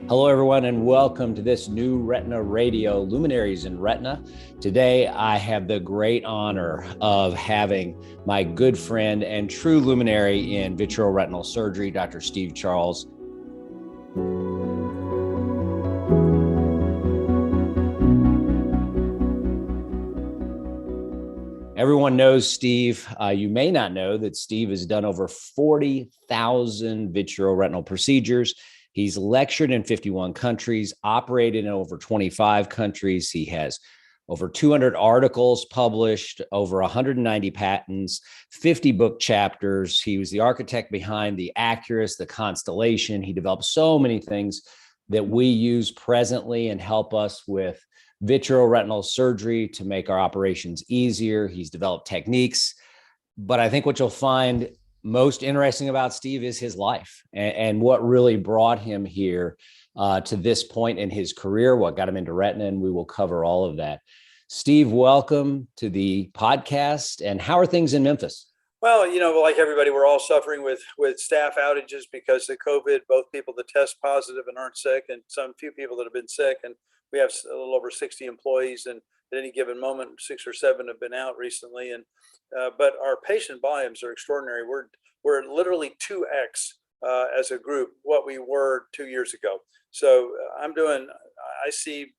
Hello, everyone, and welcome to this new Retina Radio, Luminaries in Retina. Today, I have the great honor of having my good friend and true luminary in vitreoretinal surgery, Dr. Steve Charles. Everyone knows Steve. You may not know that Steve has done over 40,000 vitreoretinal procedures. He's lectured in 51 countries, operated in over 25 countries. He has over 200 articles published, over 190 patents, 50 book chapters. He was the architect behind the ACCURUS, the Constellation. He developed so many things that we use presently and help us with vitreoretinal surgery to make our operations easier. He's developed techniques. But I think what you'll find most interesting about Steve is his life and what really brought him here to this point in his career, what got him into retina, and we will cover all of that. Steve, welcome to the podcast. And how are things in Memphis? Well, like everybody, we're all suffering with staff outages because of COVID, both people that test positive and aren't sick, and some few people that have been sick. And we have a little over 60 employees, and at any given moment, 6 or 7 have been out recently. And but our patient volumes are extraordinary. We're literally 2x as a group what we were 2 years ago. So I see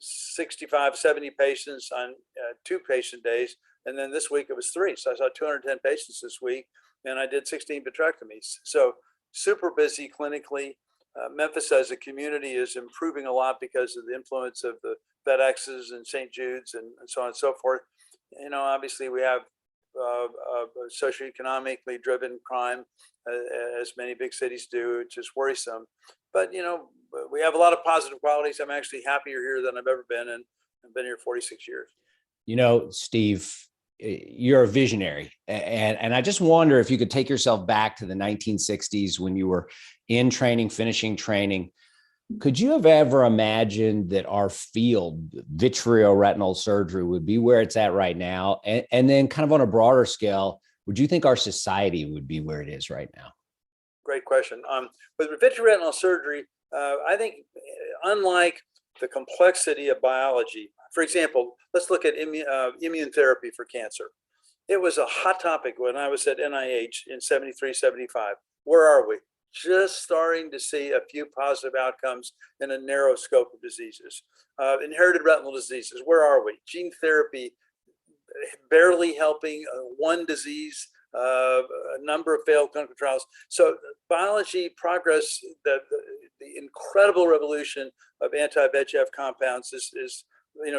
65, 70 patients on 2 patient days. And then this week it was 3. So I saw 210 patients this week, and I did 16 vitrectomies. So super busy clinically. Memphis as a community is improving a lot because of the influence of the FedExes and St. Jude's and so on and so forth. Obviously we have socioeconomically driven crime, as many big cities do, which is worrisome. But, we have a lot of positive qualities. I'm actually happier here than I've ever been, and I've been here 46 years. Steve, you're a visionary. And I just wonder if you could take yourself back to the 1960s when you were in training, finishing training. Could you have ever imagined that our field, vitreoretinal surgery, would be where it's at right now? And then kind of on a broader scale, would you think our society would be where it is right now? Great question. With vitreoretinal surgery, I think unlike the complexity of biology, for example, let's look at immune therapy for cancer. It was a hot topic when I was at NIH in 73, 75. Where are we? Just starting to see a few positive outcomes in a narrow scope of diseases. Inherited retinal diseases, where are we? Gene therapy, barely helping one disease, a number of failed clinical trials. So biology progress, the incredible revolution of anti-VEGF compounds is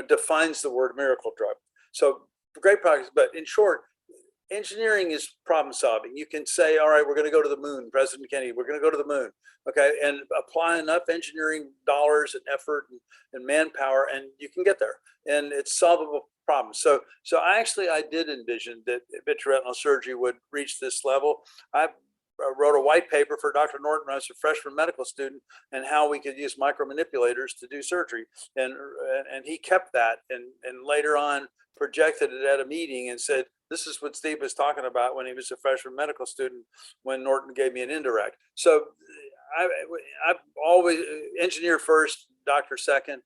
defines the word miracle drug. So great progress, but in short, engineering is problem solving. You can say, all right, we're going to go to the moon, President Kennedy, we're going to go to the moon, okay, and apply enough engineering dollars and effort and manpower, and you can get there, and it's solvable problems. So I did envision that vitreoretinal surgery would reach this level. I wrote a white paper for Dr. Norton when I was a freshman medical student, and how we could use micromanipulators to do surgery, and he kept that, and later on projected it at a meeting and said, this is what Steve was talking about when he was a freshman medical student, when Norton gave me an indirect. So I've always engineer first, doctor second,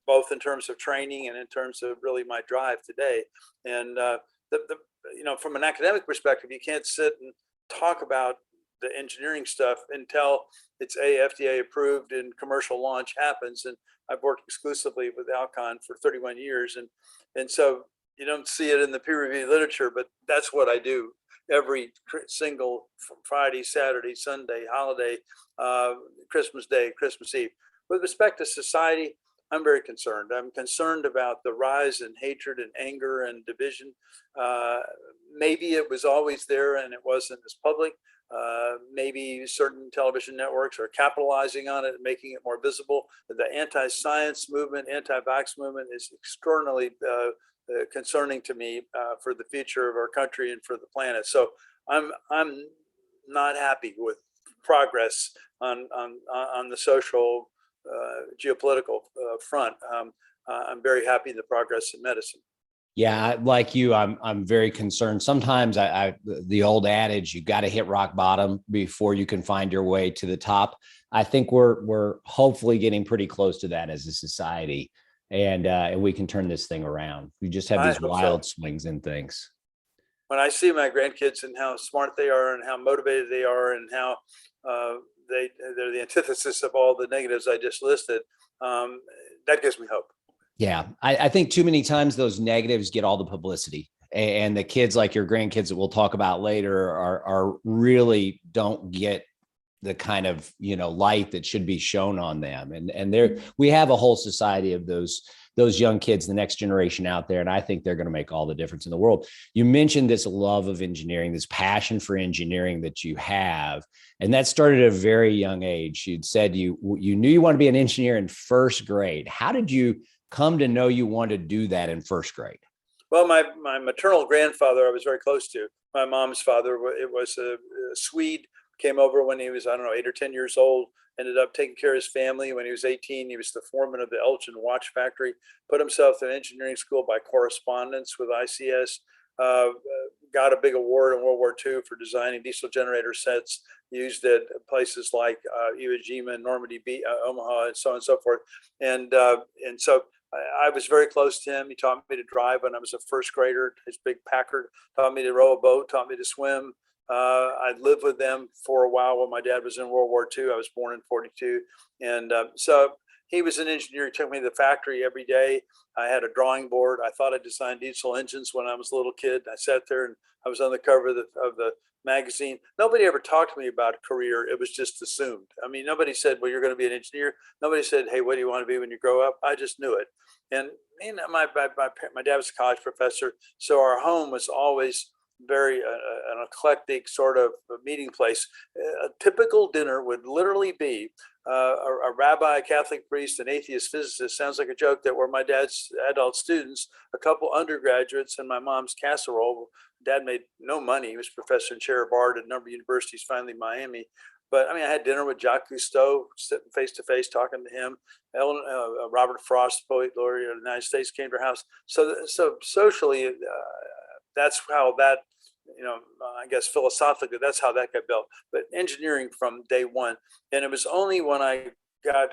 both in terms of training and in terms of really my drive today. And from an academic perspective, you can't sit and talk about the engineering stuff until it's FDA approved and commercial launch happens. And I've worked exclusively with Alcon for 31 years. And so you don't see it in the peer-reviewed literature, but that's what I do every single Friday, Saturday, Sunday, holiday, Christmas Day, Christmas Eve. With respect to society, I'm very concerned. I'm concerned about the rise in hatred and anger and division. Maybe it was always there and it wasn't as public. Maybe certain television networks are capitalizing on it and making it more visible. The anti-science movement, anti-vax movement is extraordinarily concerning to me for the future of our country and for the planet. So I'm not happy with progress on the social geopolitical front. I'm very happy in the progress in medicine. Yeah, like you, I'm very concerned. Sometimes the old adage, you got to hit rock bottom before you can find your way to the top. I think we're hopefully getting pretty close to that as a society, and we can turn this thing around. We just have I these hope so. wild swings in things. When I see my grandkids and how smart they are and how motivated they are and how uh, they're the antithesis of all the negatives I just listed, um, that gives me hope. Yeah, I think too many times those negatives get all the publicity, and the kids like your grandkids that we'll talk about later are really don't get the kind of light that should be shown on them, and there we have a whole society of those young kids, the next generation out there, and I think they're going to make all the difference in the world. You mentioned this love of engineering, this passion for engineering that you have, and that started at a very young age. You'd said you knew you wanted to be an engineer in first grade. How did you come to know you wanted to do that in first grade? Well, my maternal grandfather, I was very close to. My mom's father, it was a Swede, came over when he was, I don't know, 8 or 10 years old, ended up taking care of his family. When he was 18, he was the foreman of the Elgin watch factory, put himself through engineering school by correspondence with ICS, uh, got a big award in World War II for designing diesel generator sets used at places like Iwo Jima, Normandy Beach, Omaha, and so on and so forth. And so I was very close to him. He taught me to drive when I was a first grader. His big Packard taught me to row a boat, taught me to swim. I lived with them for a while when my dad was in World War II. I was born in 42. And so he was an engineer. He took me to the factory every day. I had a drawing board. I thought I designed diesel engines when I was a little kid. I sat there and I was on the cover of the magazine. Nobody ever talked to me about a career. It was just assumed. I mean, nobody said, well, you're going to be an engineer. Nobody said, hey, what do you want to be when you grow up? I just knew it. And my dad was a college professor. So our home was always very an eclectic sort of meeting place. A typical dinner would literally be a rabbi, a Catholic priest, an atheist physicist. Sounds like a joke. That were my dad's adult students, a couple undergraduates, and my mom's casserole. Dad made no money. He was professor and chair of art at a number of universities, finally Miami. But I mean, I had dinner with Jacques Cousteau, sitting face to face, talking to him. Robert Frost, the poet laureate of the United States, came to our house. So socially, that's how that, I guess philosophically, that's how that got built. But engineering from day one. And it was only when I got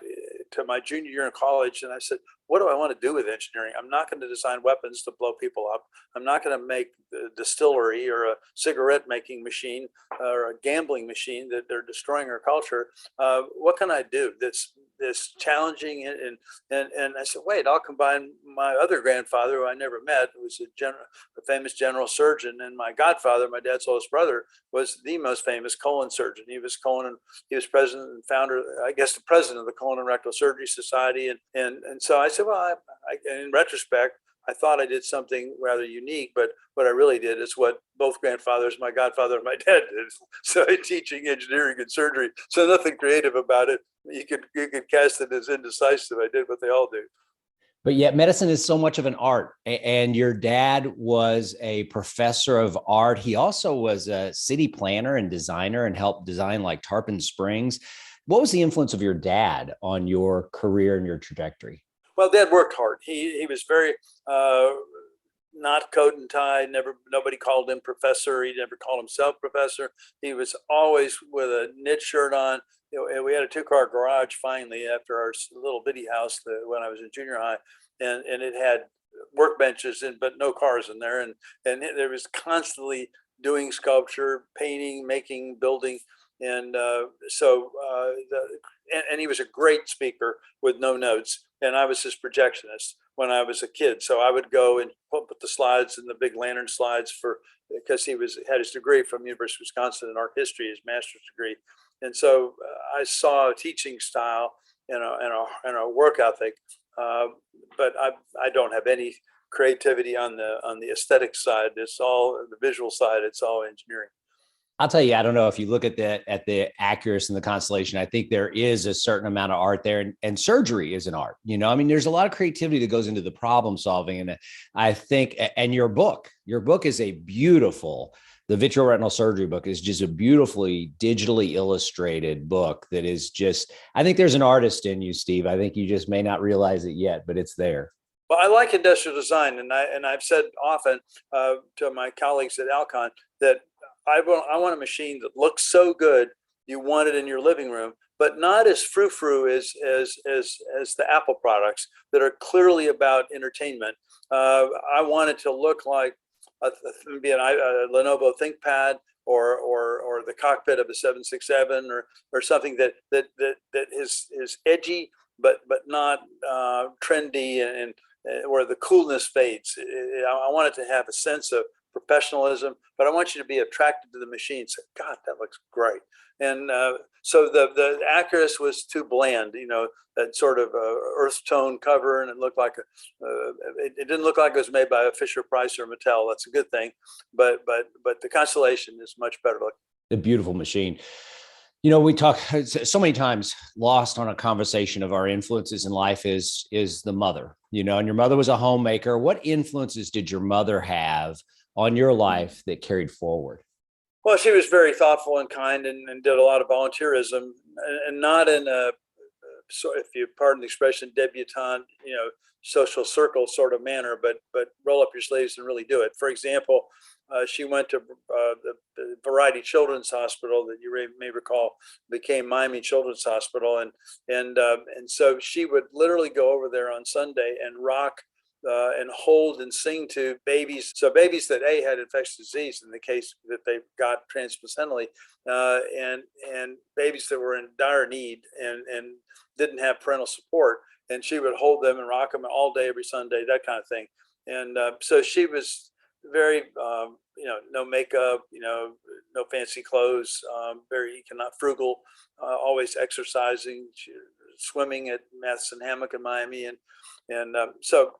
to my junior year in college and I said, what do I want to do with engineering? I'm not going to design weapons to blow people up. I'm not going to make a distillery or a cigarette making machine or a gambling machine that they're destroying our culture. What can I do that's challenging? And I said, wait, I'll combine my other grandfather, who I never met, who was a famous general surgeon, and my godfather, my dad's oldest brother, was the most famous colon surgeon. He was president and founder, I guess, the president of the Colon and Rectal Surgery Society. And so I said, well, in retrospect, I thought I did something rather unique, but what I really did is what both grandfathers, my godfather and my dad, did. So teaching engineering and surgery. So nothing creative about it. You could cast it as indecisive. I did what they all do. But yet medicine is so much of an art. And your dad was a professor of art. He also was a city planner and designer and helped design like Tarpon Springs. What was the influence of your dad on your career and your trajectory? Well, Dad worked hard. He was very not coat and tie. Nobody called him professor. He never called himself professor. He was always with a knit shirt on. We had a 2-car garage finally after our little bitty house when I was in junior high, and it had workbenches but no cars in there, and there was constantly doing sculpture, painting, making, building, and he was a great speaker with no notes, and I was his projectionist when I was a kid. So I would go and put the slides in the big lantern slides because he had his degree from University of Wisconsin in art history, his master's degree. And so I saw a teaching style and a work ethic, but I don't have any creativity on the aesthetic side. It's all the visual side. It's all engineering. I'll tell you, I don't know if you look at the ACCURUS and the Constellation, I think there is a certain amount of art there, and surgery is an art. I mean, there's a lot of creativity that goes into the problem solving. And I think, and your book is a beautiful, the vitreoretinal surgery book is just a beautifully digitally illustrated book that is just, I think there's an artist in you, Steve. I think you just may not realize it yet, but it's there. Well, I like industrial design, and I've said often to my colleagues at Alcon that I want a machine that looks so good you want it in your living room, but not as frou-frou as the Apple products that are clearly about entertainment. I want it to look like a Lenovo ThinkPad or the cockpit of a 767 or something that is edgy but not trendy and where the coolness fades. I want it to have a sense of professionalism, but I want you to be attracted to the machine. Say, God, that looks great. And so the ACCURUS was too bland, that sort of earth tone cover, and it looked like it didn't look like it was made by a Fisher Price or Mattel. That's a good thing, but the Constellation is much better looking. A beautiful machine. We talk so many times, lost on a conversation of our influences in life is the mother, and your mother was a homemaker. What influences did your mother have on your life that carried forward? Well, she was very thoughtful and kind and did a lot of volunteerism, and not in a, so if you pardon the expression, debutante, social circle sort of manner, but roll up your sleeves and really do it. For example, she went to the Variety Children's Hospital that you may recall became Miami Children's Hospital, and so she would literally go over there on Sunday and rock and hold and sing to babies. So babies that had infectious disease in the case that they got transplacentally, and babies that were in dire need and didn't have parental support. And she would hold them and rock them all day, every Sunday, that kind of thing. And so she was very, no makeup, no fancy clothes, very frugal, always exercising, swimming at Madison Hammock in Miami, and so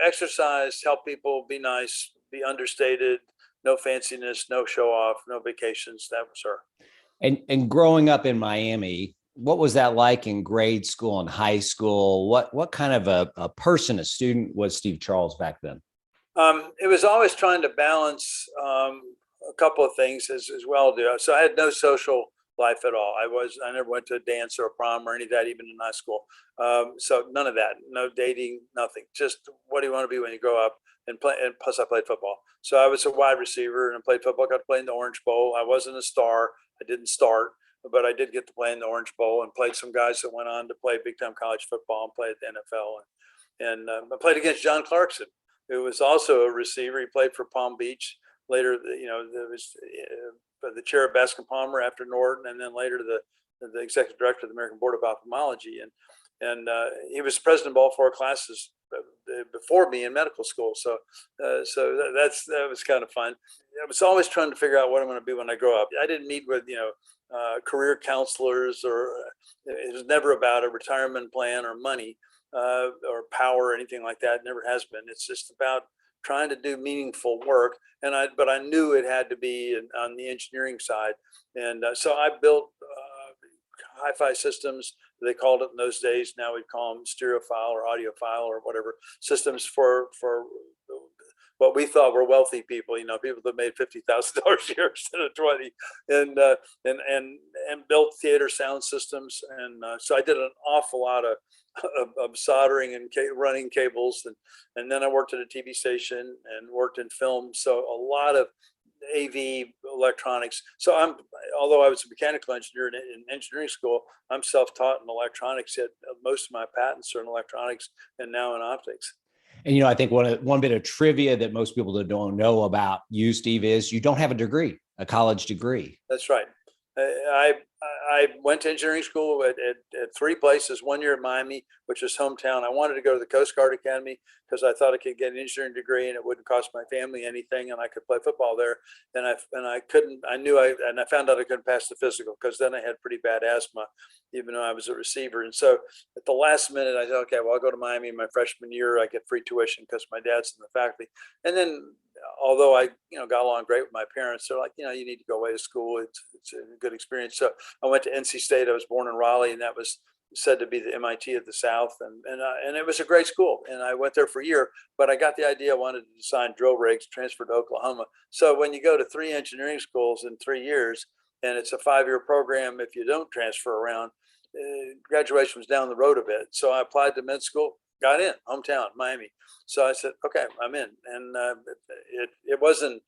exercise, help people, be nice, be understated, no fanciness, no show off, no vacations. That was her. And growing up in Miami, what was that like in grade school and high school? What kind of a person, a student was Steve Charles back then? It was always trying to balance a couple of things as well. So I had no social life at all. I never went to a dance or a prom or any of that, even in high school. So none of that, no dating, nothing. Just what do you want to be when you grow up? And play. And plus, I played football. So I was a wide receiver and I played football. Got to play in the Orange Bowl. I wasn't a star. I didn't start, but I did get to play in the Orange Bowl and played some guys that went on to play big time college football and play at the NFL. And I played against John Clarkson, who was also a receiver. He played for Palm Beach. Later, there was the chair of Bascom Palmer after Norton, and then later the executive director of the American Board of Ophthalmology. And he was president of all four classes before me in medical school. So that was kind of fun. I was always trying to figure out what I'm going to be when I grow up. I didn't meet with career counselors, or it was never about a retirement plan or money or power or anything like that. It never has been. It's just about trying to do meaningful work, but I knew it had to be on the engineering side, and so I built hi-fi systems. They called it in those days. Now we call them stereophile or audiophile or whatever systems for what we thought were wealthy people. People that made $50,000 a year instead of 20, and built theater sound systems. And so I did an awful lot of soldering and running cables, and then I worked at a TV station and worked in film. So a lot of AV electronics. So although I was a mechanical engineer in engineering school, I'm self-taught in electronics. Yet most of my patents are in electronics and now in optics. And I think one bit of trivia that most people don't know about you, Steve, is you don't have a college degree. That's right. I went to engineering school at three places. 1 year at Miami, which is hometown. I wanted to go to the Coast Guard Academy because I thought I could get an engineering degree and it wouldn't cost my family anything, and I could play football there. And I couldn't. I found out I couldn't pass the physical because then I had pretty bad asthma, even though I was a receiver. And so at the last minute, I said, okay, well, I'll go to Miami my freshman year. I get free tuition because my dad's in the faculty. And then, although I got along great with my parents, they're like, you need to go away to school. It's a good experience. So I went to NC State. I was born in Raleigh, and that was said to be the MIT of the South, and it was a great school. And I went there for a year, but I got the idea I wanted to design drill rigs, transferred to Oklahoma. So when you go to 3 engineering schools in 3 years, and it's a 5-year program, if you don't transfer around, graduation was down the road a bit. So I applied to med school, got in, hometown, Miami. So I said, okay, I'm in. And it wasn't,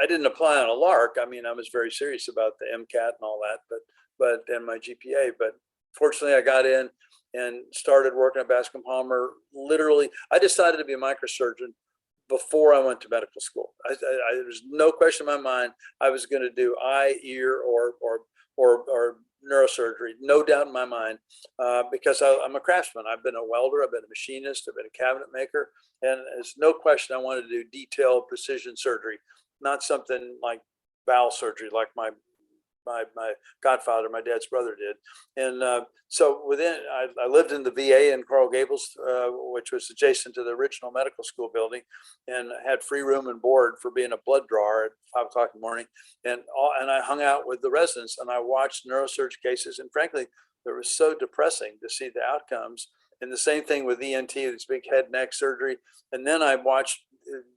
I didn't apply on a lark. I mean, I was very serious about the MCAT and all that, and my GPA. But fortunately, I got in and started working at Bascom Palmer. Literally, I decided to be a microsurgeon before I went to medical school. There's no question in my mind I was going to do eye, ear, or neurosurgery. No doubt in my mind, because I'm a craftsman. I've been a welder. I've been a machinist. I've been a cabinet maker, and there's no question I wanted to do detailed precision surgery, not something like bowel surgery like my godfather, my dad's brother, did. And so I lived in the VA in Coral Gables, which was adjacent to the original medical school building, and had free room and board for being a blood drawer at 5 o'clock in the morning. And I hung out with the residents, and I watched neurosurgery cases. And frankly, it was so depressing to see the outcomes. And the same thing with ENT, this big head neck surgery. And then I watched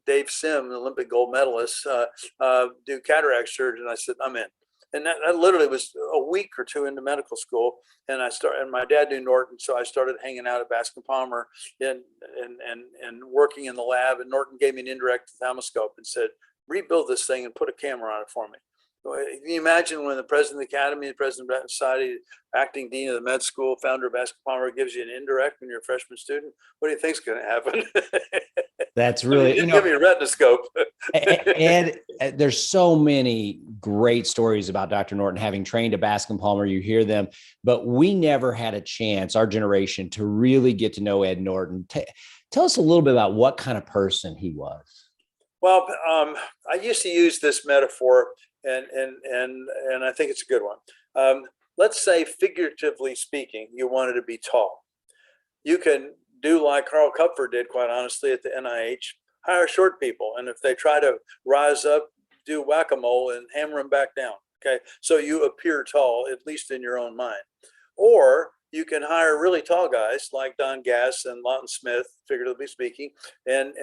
Dave Sim, the Olympic gold medalist, do cataract surgery. And I said, I'm in. And that literally was a week or two into medical school. And and my dad knew Norton. So I started hanging out at Bascom Palmer and working in the lab. And Norton gave me an indirect ophthalmoscope and said, rebuild this thing and put a camera on it for me. Can you imagine when the president of the academy, the president of the Retina Society, acting dean of the med school, founder of Bascom Palmer gives you an indirect when you're a freshman student? What do you think's going to happen? That's really, give me a retinascope. and there's so many great stories about Dr. Norton having trained at Bascom Palmer. You hear them, but we never had a chance, our generation, to really get to know Ed Norton. Tell us a little bit about what kind of person he was. Well, I used to use this metaphor, and I think it's a good one. Let's say, figuratively speaking, you wanted to be tall. You can do like Carl Kupfer did, quite honestly, at the NIH, hire short people. And if they try to rise up, do whack-a-mole and hammer them back down. Okay, so you appear tall, at least in your own mind. Or you can hire really tall guys like Don Gass and Lawton Smith, figuratively speaking, and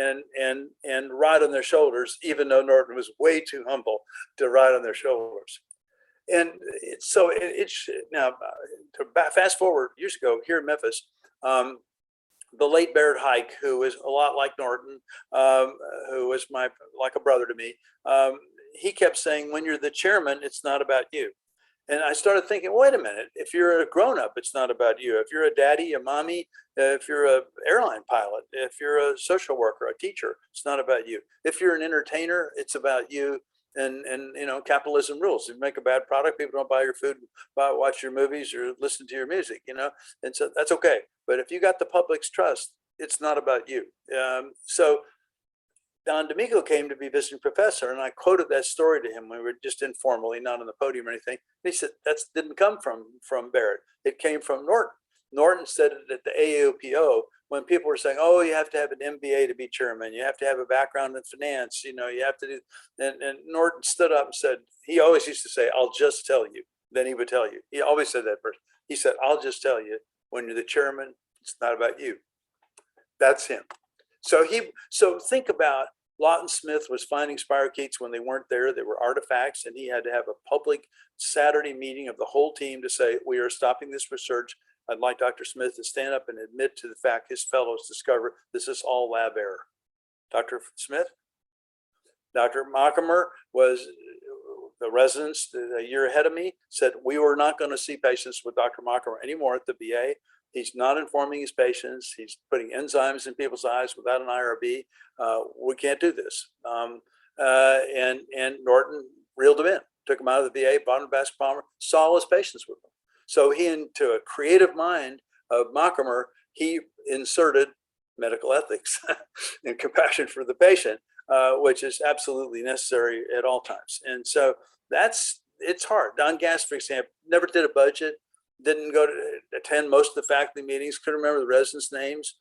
ride on their shoulders, even though Norton was way too humble to ride on their shoulders. And so it's now, to fast forward years ago here in Memphis, the late Baird Hike, who is a lot like Norton, who was like a brother to me, he kept saying, when you're the chairman, it's not about you. And I started thinking, wait a minute, if you're a grown-up, it's not about you. If you're a daddy, a mommy, if you're an airline pilot, if you're a social worker, a teacher, it's not about you. If you're an entertainer, it's about you. And capitalism rules. If you make a bad product, people don't buy your food, watch your movies, or listen to your music, and so that's okay. But if you got the public's trust, it's not about you. So Don D'Amico came to be visiting professor, and I quoted that story to him. We were just informally, not on the podium or anything. And he said, that didn't come from Barrett. It came from Norton. Norton said it at the AAOPO when people were saying, oh, you have to have an MBA to be chairman. You have to have a background in finance. You have to do, and Norton stood up and said, he always used to say, I'll just tell you. Then he would tell you. He always said that first. He said, I'll just tell you, when you're the chairman, it's not about you. That's him. So think about, Lawton Smith was finding spirochetes when they weren't there. They were artifacts, and he had to have a public Saturday meeting of the whole team to say, we are stopping this research. I'd like Dr. Smith to stand up and admit to the fact his fellows discovered this is all lab error. Dr. Smith? Dr. Mockemer was the residents a year ahead of me, said we were not going to see patients with Dr. Mockemer anymore at the VA. He's not informing his patients. He's putting enzymes in people's eyes without an IRB. We can't do this. And Norton reeled him in, took him out of the VA, brought him to Bascom Palmer, saw his patients with him. So he, into a creative mind of Mockemer, he inserted medical ethics and compassion for the patient, which is absolutely necessary at all times. And so it's hard. Don Gass, for example, never did a budget, didn't go to attend most of the faculty meetings, couldn't remember the residents' names.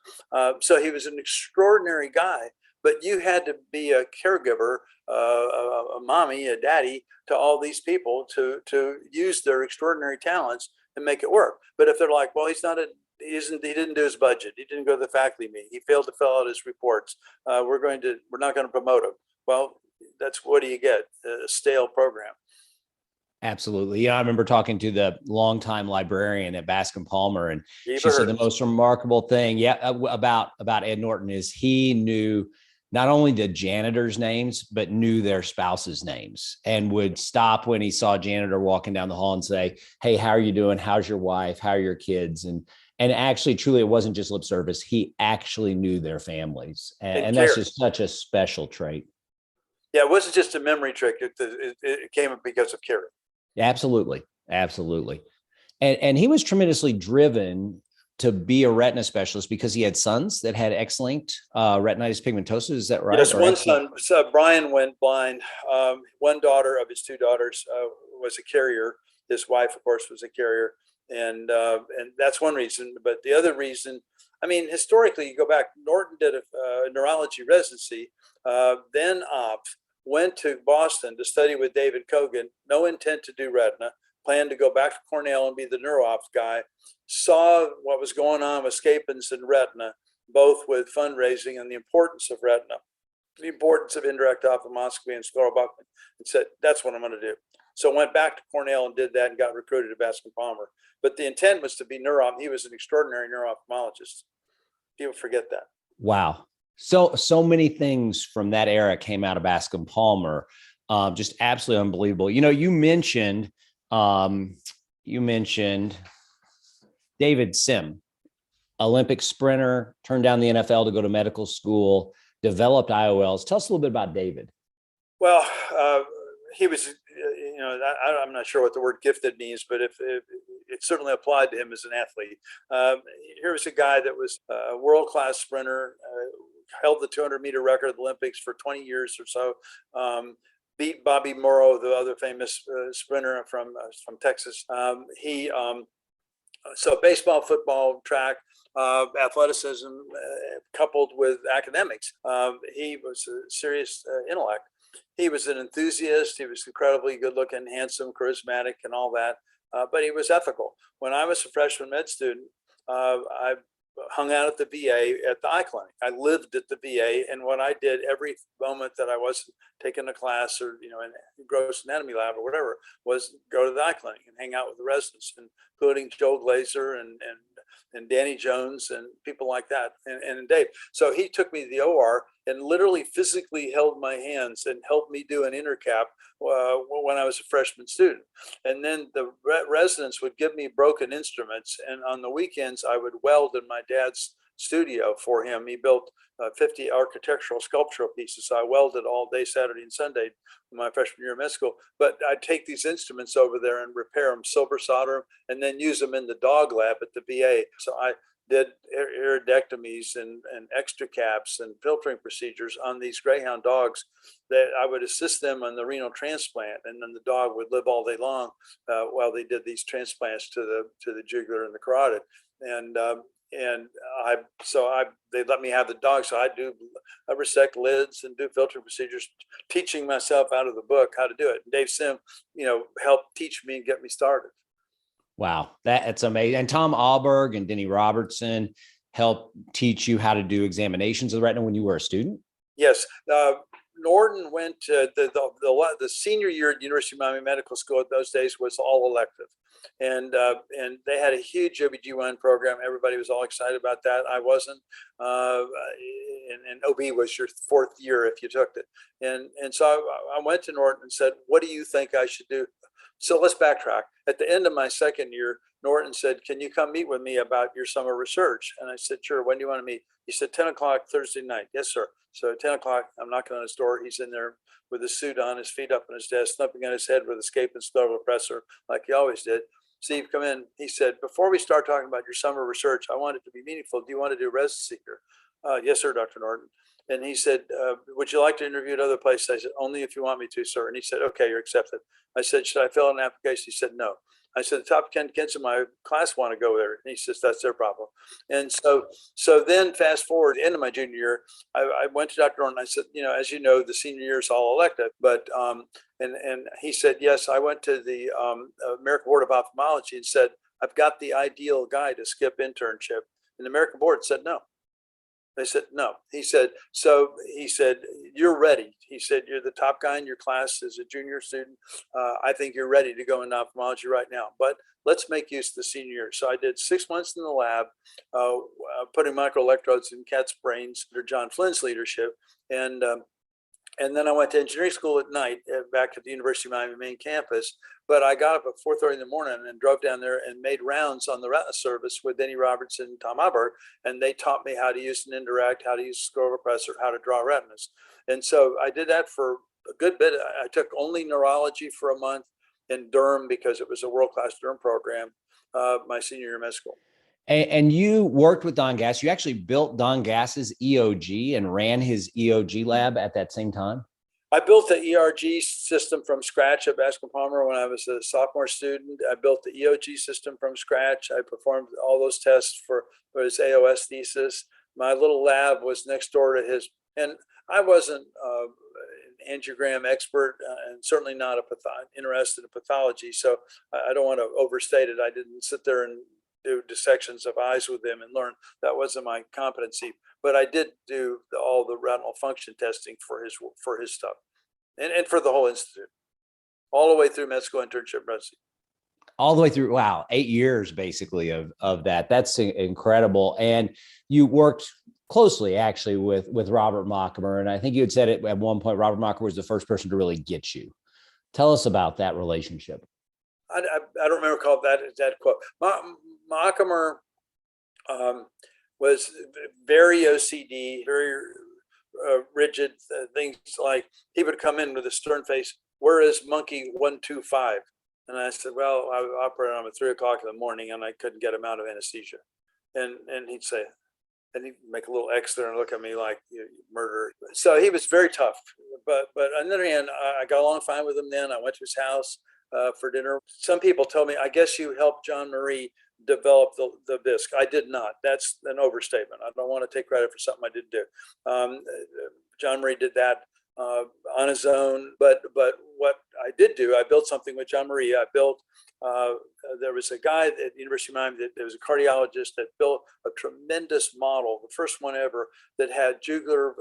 So he was an extraordinary guy, but you had to be a caregiver, a mommy, a daddy to all these people to use their extraordinary talents and make it work. But if they're like, well, he didn't do his budget, he didn't go to the faculty meeting, he failed to fill out his reports, we're not going to promote him. Well, what do you get? A stale program. Absolutely. I remember talking to the longtime librarian at Bascom Palmer, and she Eva said the Hurst. most remarkable thing, about Ed Norton is he knew not only the janitors' names, but knew their spouses' names, and would stop when he saw a janitor walking down the hall and say, "Hey, how are you doing? How's your wife? How are your kids?" And actually, truly, it wasn't just lip service. He actually knew their families, And and that's care. just such a special trait. Yeah, it wasn't just a memory trick. It came because of care. Absolutely, absolutely. And he was tremendously driven to be a retina specialist because he had sons that had X-linked retinitis pigmentosa. Is that right? Yes, Or one X? son, Brian, went blind. One daughter of his two daughters was a carrier. His wife, of course, was a carrier, and that's one reason. But the other reason, I mean, historically, you go back. Norton did a neurology residency, then opt, went to Boston to study with David Kogan. No intent to do retina. Planned to go back to Cornell and be the neuro-opt guy. Saw what was going on with Scapins and retina, both with fundraising and the importance of retina, the importance of indirect ophthalmoscopy and scleral buckling, and said, that's what I'm going to do. So went back to Cornell and did that and got recruited to Bascom Palmer. But the intent was to be neuro. He was an extraordinary neuro-ophthalmologist. People forget that. Wow. So many things from that era came out of Bascom Palmer. Just absolutely unbelievable. You mentioned David Sim, Olympic sprinter, turned down the NFL to go to medical school, developed IOLs. Tell us a little bit about David. Well, he was, I'm not sure what the word gifted means, but if it certainly applied to him as an athlete. Here was a guy that was a world-class sprinter, held the 200-meter record at the Olympics for 20 years or so, beat Bobby Morrow, the other famous sprinter from Texas. So baseball, football, track, athleticism, coupled with academics. He was a serious intellect. He was an enthusiast. He was incredibly good looking, handsome, charismatic, and all that. But he was ethical. When I was a freshman med student, I hung out at the VA at the eye clinic. I lived at the VA, and what I did every moment that I wasn't taking a class or in gross anatomy lab or whatever was go to the eye clinic and hang out with the residents, including Joe Glazer and Danny Jones and people like that, and Dave. So he took me to the OR and literally physically held my hands and helped me do an intercap when I was a freshman student. And then the residents would give me broken instruments, and on the weekends I would weld in my dad's studio for him. He built 50 architectural sculptural pieces. So I welded all day Saturday and Sunday my freshman year of med school. But I'd take these instruments over there and repair them, silver solder them, and then use them in the dog lab at the VA. So I did iridectomies and extra caps and filtering procedures on these greyhound dogs that I would assist them on the renal transplant, and then the dog would live all day long while they did these transplants to the jugular and the carotid. They let me have the dog, so I resect lids and do filtering procedures, teaching myself out of the book how to do it. And Dave Sim, helped teach me and get me started. Wow, that's amazing. And Tom Alberg and Denny Robertson helped teach you how to do examinations of the retina when you were a student? Yes. Norton went to the senior year at the University of Miami Medical School at those days was all elective. And they had a huge OB/GYN program. Everybody was all excited about that. I wasn't. And OB was your fourth year if you took it. And so I went to Norton and said, what do you think I should do? So let's backtrack. At the end of my second year, Norton said, can you come meet with me about your summer research? And I said, sure. When do you want to meet? He said, 10 o'clock Thursday night. Yes, sir. So at 10 o'clock, I'm knocking on his door. He's in there with his suit on, his feet up on his desk, thumping on his head with a scape and scleral oppressor like he always did. Steve, come in. He said, before we start talking about your summer research, I want it to be meaningful. Do you want to do residency here? Yes, sir, Dr. Norton. And he said, would you like to interview at other places? I said, only if you want me to, sir. And he said, okay, you're accepted. I said, should I fill out an application? He said, no. I said, the top 10 kids in my class want to go there. And he says, that's their problem. And so then fast forward into my junior year, I went to Dr. Norton. I said, as you know, the senior year is all elective. But, and he said, yes, I went to the American Board of Ophthalmology and said, I've got the ideal guy to skip internship. And the American Board said, no. I said, no. He said, you're ready. He said, you're the top guy in your class as a junior student. I think you're ready to go into ophthalmology right now, but let's make use of the senior year. So I did 6 months in the lab, putting microelectrodes in cats' brains under John Flynn's leadership. And then I went to engineering school at night back at the University of Miami main campus. But I got up at 4:30 in the morning and drove down there and made rounds on the retina service with Denny Robertson and Tom Aberg. And they taught me how to use an indirect, how to use a scleral repressor, how to draw retinas. And so I did that for a good bit. I took only neurology for a month and derm because it was a world-class derm program my senior year of med school. And you worked with Don Gass. You actually built Don Gass's EOG and ran his EOG lab at that same time? I built the ERG system from scratch at Bascom Palmer when I was a sophomore student. I built the EOG system from scratch. I performed all those tests for his AOS thesis. My little lab was next door to his, and I wasn't an angiogram expert and certainly not interested in pathology. So I don't want to overstate it. I didn't sit there and do dissections of eyes with him and learn. That wasn't my competency, but I did do all the retinal function testing for his stuff and for the whole institute, all the way through med school internship residency. All the way through. Wow. 8 years basically of that. That's incredible. And you worked closely actually with Robert Mockemer. And I think you had said it at one point, Robert Mockemer was the first person to really get you. Tell us about that relationship. I don't remember that quote. Mockemer was very OCD, very rigid. Things like he would come in with a stern face. Where is monkey 125? And I said, well, I operated on him at 3 o'clock in the morning, and I couldn't get him out of anesthesia. And he'd say, and he'd make a little X there and look at me like you murderer. So he was very tough. But on the other hand, I got along fine with him. Then I went to his house for dinner. Some people told me, I guess you helped John Marie develop the bisque. I did not. That's an overstatement. I don't want to take credit for something I didn't do. John Marie did that on his own. But what I did do, I built something with John Marie. There was a guy at the University of Miami that was a cardiologist that built a tremendous model, the first one ever, that had jugular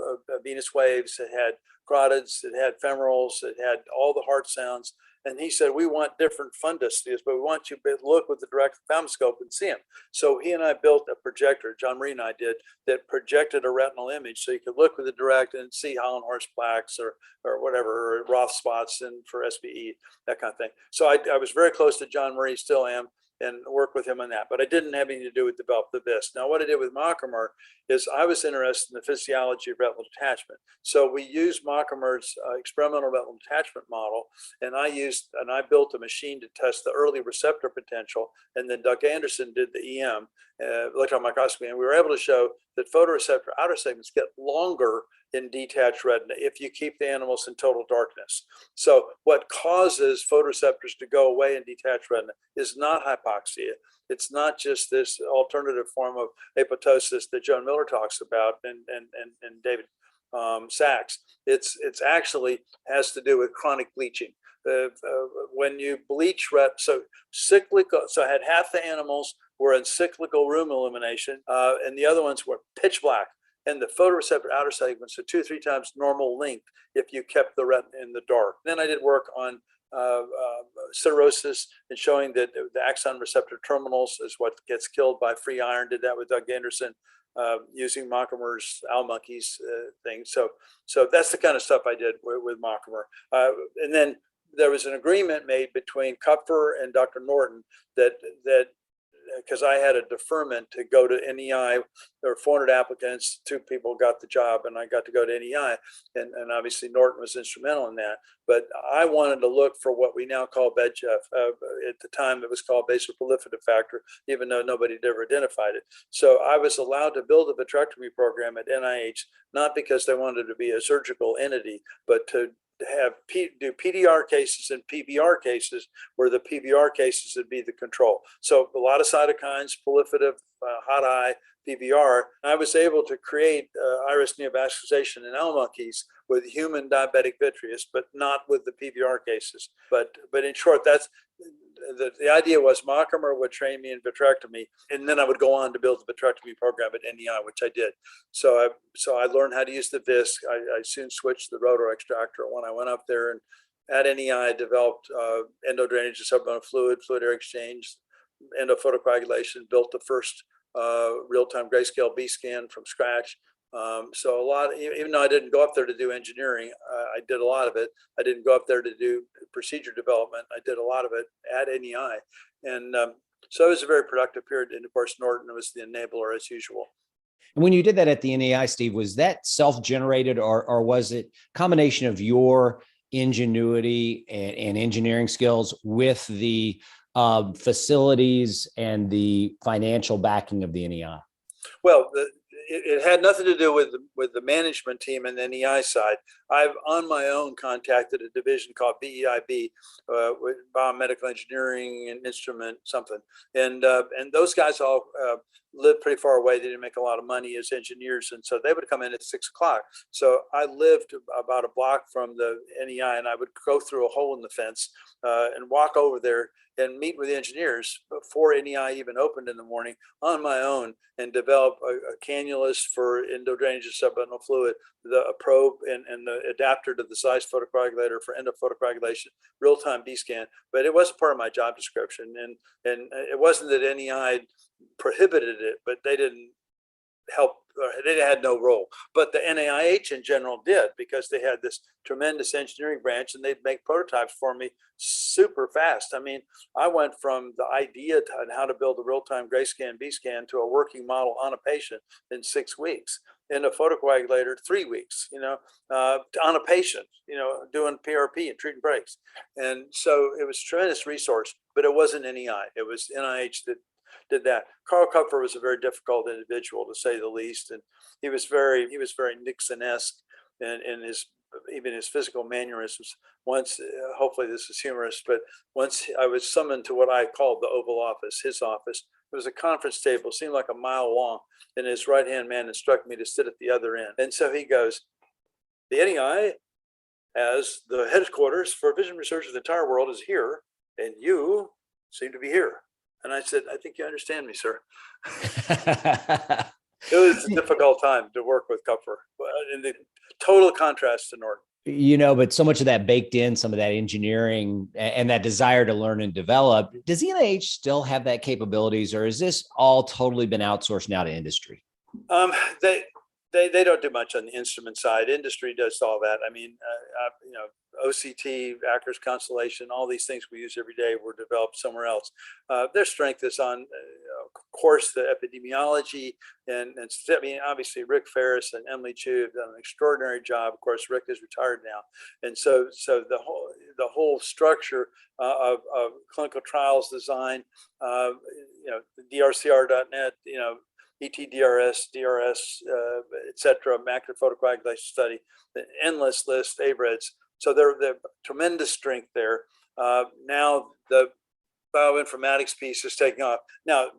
venous waves, it had carotids, it had femorals, it had all the heart sounds. And he said, we want different fundus, but we want you to look with the direct ophthalmoscope and see them. So he and I built a projector, John Marie and I did, that projected a retinal image so you could look with the direct and see Holland-Horst plaques or whatever, or Roth spots and for SBE, that kind of thing. So I was very close to John Marie, still am, and work with him on that. But I didn't have anything to do with develop the bisque. Now, what I did with Mockemer is I was interested in the physiology of retinal detachment. So we used Mockemer's experimental retinal detachment model, and I built a machine to test the early receptor potential. And then Doug Anderson did the EM, electron microscopy, and we were able to show that photoreceptor outer segments get longer in detached retina if you keep the animals in total darkness. So what causes photoreceptors to go away in detached retina is not hypoxia. It's not just this alternative form of apoptosis that Joan Miller talks about and David Sachs. It's actually has to do with chronic bleaching. When you bleach so cyclical, so I had half the animals were in cyclical room illumination, and the other ones were pitch black. And the photoreceptor outer segments are 2 or 3 times normal length if you kept the retina in the dark. Then I did work on cirrhosis and showing that the axon receptor terminals is what gets killed by free iron. Did that with Doug Anderson using Mockemer's owl monkeys thing. So that's the kind of stuff I did with Mockemer. And then there was an agreement made between Kupfer and Dr. Norton that because I had a deferment to go to NEI. There were 400 applicants, 2 people got the job, and I got to go to NEI. And obviously Norton was instrumental in that. But I wanted to look for what we now call VEGF. At the time, it was called vasoproliferative factor, even though nobody had ever identified it. So I was allowed to build a vitrectomy program at NIH, not because they wanted to be a surgical entity, but to do PDR cases and PBR cases, where the PBR cases would be the control. So a lot of cytokines, proliferative, hot eye, PBR. I was able to create iris neovascularization in owl monkeys with human diabetic vitreous, but not with the PBR cases. But in short, the idea was Mockemer would train me in vitrectomy, and then I would go on to build the vitrectomy program at NEI, which I did. So I learned how to use the VISC. I soon switched to the rotor extractor when I went up there, and at NEI I developed endodrainage of subretinal fluid air exchange, endophotocoagulation, built the first real-time grayscale B scan from scratch. So a lot, even though I didn't go up there to do engineering, I did a lot of it. I didn't go up there to do procedure development. I did a lot of it at NEI. And so it was a very productive period. And of course, Norton was the enabler as usual. And when you did that at the NEI, Steve, was that self-generated or was it a combination of your ingenuity and engineering skills with the facilities and the financial backing of the NEI? Well, it had nothing to do with the management team and the NEI side. I've on my own contacted a division called BEIB, with biomedical engineering and instrument something, and those guys all lived pretty far away. They didn't make a lot of money as engineers, and so they would come in at 6 o'clock. So I lived about a block from the NEI, and I would go through a hole in the fence and walk over there and meet with the engineers before NEI even opened in the morning on my own, and develop a cannulas for endodrainage of subretinal fluid, a probe and the adapter to the size photocoagulator for endophotocoagulation, real-time B-scan. But it wasn't part of my job description, and it wasn't that NEI prohibited it, but they didn't help. They had no role, but the NIH in general did, because they had this tremendous engineering branch, and they'd make prototypes for me super fast. I mean, I went from the idea on how to build a real-time grayscan B-scan to a working model on a patient in 6 weeks, in a photocoagulator 3 weeks, on a patient, doing PRP and treating breaks. And so it was a tremendous resource, but it wasn't NEI. It was NIH that did that. Carl Kupfer was a very difficult individual, to say the least, and he was very Nixon-esque in even his physical mannerisms. Once, hopefully this is humorous, but once I was summoned to what I called the Oval Office, his office. It was a conference table, seemed like a mile long, and his right-hand man instructed me to sit at the other end. And so he goes, "The NEI, as the headquarters for vision research of the entire world, is here, and you seem to be here." And I said, "I think you understand me, sir." It was a difficult time to work with Kupfer, in the total contrast to Norton. But so much of that baked in, some of that engineering and that desire to learn and develop. Does the NIH still have that capabilities, or is this all totally been outsourced now to industry? They don't do much on the instrument side. Industry does all that. I mean, OCT, ACCURUS, Constellation, all these things we use every day were developed somewhere else. Their strength is on, of course, the epidemiology, and I mean, obviously Rick Ferris and Emily Chu have done an extraordinary job. Of course, Rick is retired now, and so the whole structure of clinical trials design, DRCR.net, ETDRS, DRS, et cetera, macular photocoagulation study, the endless list, AVREDs. So they're tremendous strength there. Now the bioinformatics piece is taking off. Now,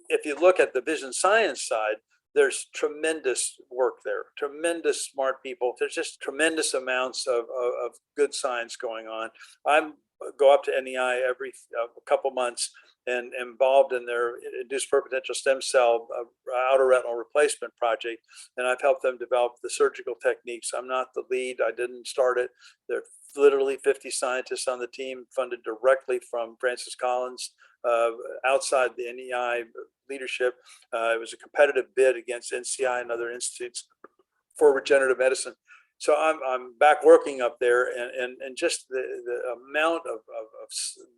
if you look at the vision science side, there's tremendous work there, tremendous smart people. There's just tremendous amounts of good science going on. I go up to NEI every couple months and involved in their induced pluripotential stem cell outer retinal replacement project. And I've helped them develop the surgical techniques. I'm not the lead. I didn't start it. There are literally 50 scientists on the team, funded directly from Francis Collins, outside the NEI leadership. It was a competitive bid against NCI and other institutes for regenerative medicine. So I'm back working up there, and just the amount of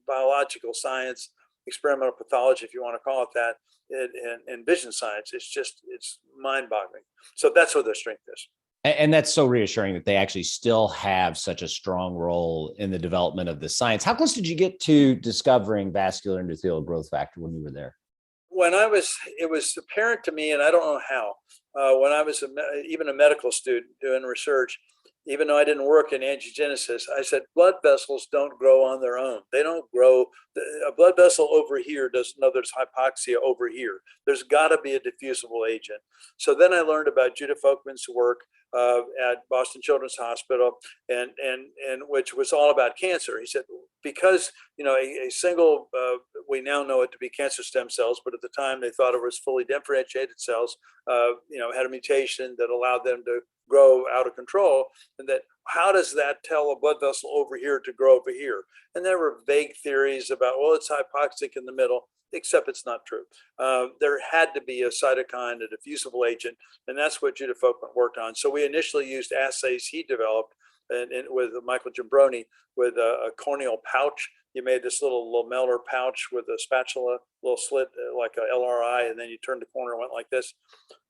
biological science, experimental pathology, if you want to call it that, and vision science, it's mind-boggling. So that's where their strength is. And that's so reassuring that they actually still have such a strong role in the development of the science. How close did you get to discovering vascular endothelial growth factor when you were there? It was apparent to me, and I don't know how, when I was even a medical student doing research, even though I didn't work in angiogenesis, I said, blood vessels don't grow on their own. They don't grow. A blood vessel over here doesn't know there's hypoxia over here. There's got to be a diffusible agent. So then I learned about Judith Folkman's work at Boston Children's Hospital, and which was all about cancer. He said, because a single, we now know it to be cancer stem cells, but at the time they thought it was fully differentiated cells, had a mutation that allowed them to grow out of control, and that how does that tell a blood vessel over here to grow over here? And there were vague theories about, well, it's hypoxic in the middle, except it's not true. There had to be a cytokine, a diffusible agent, and that's what Judith Folkman worked on. So we initially used assays he developed and with Michael Gembroni with a corneal pouch. You made this little lamellar pouch with a spatula, little slit like a LRI, and then you turned the corner and went like this.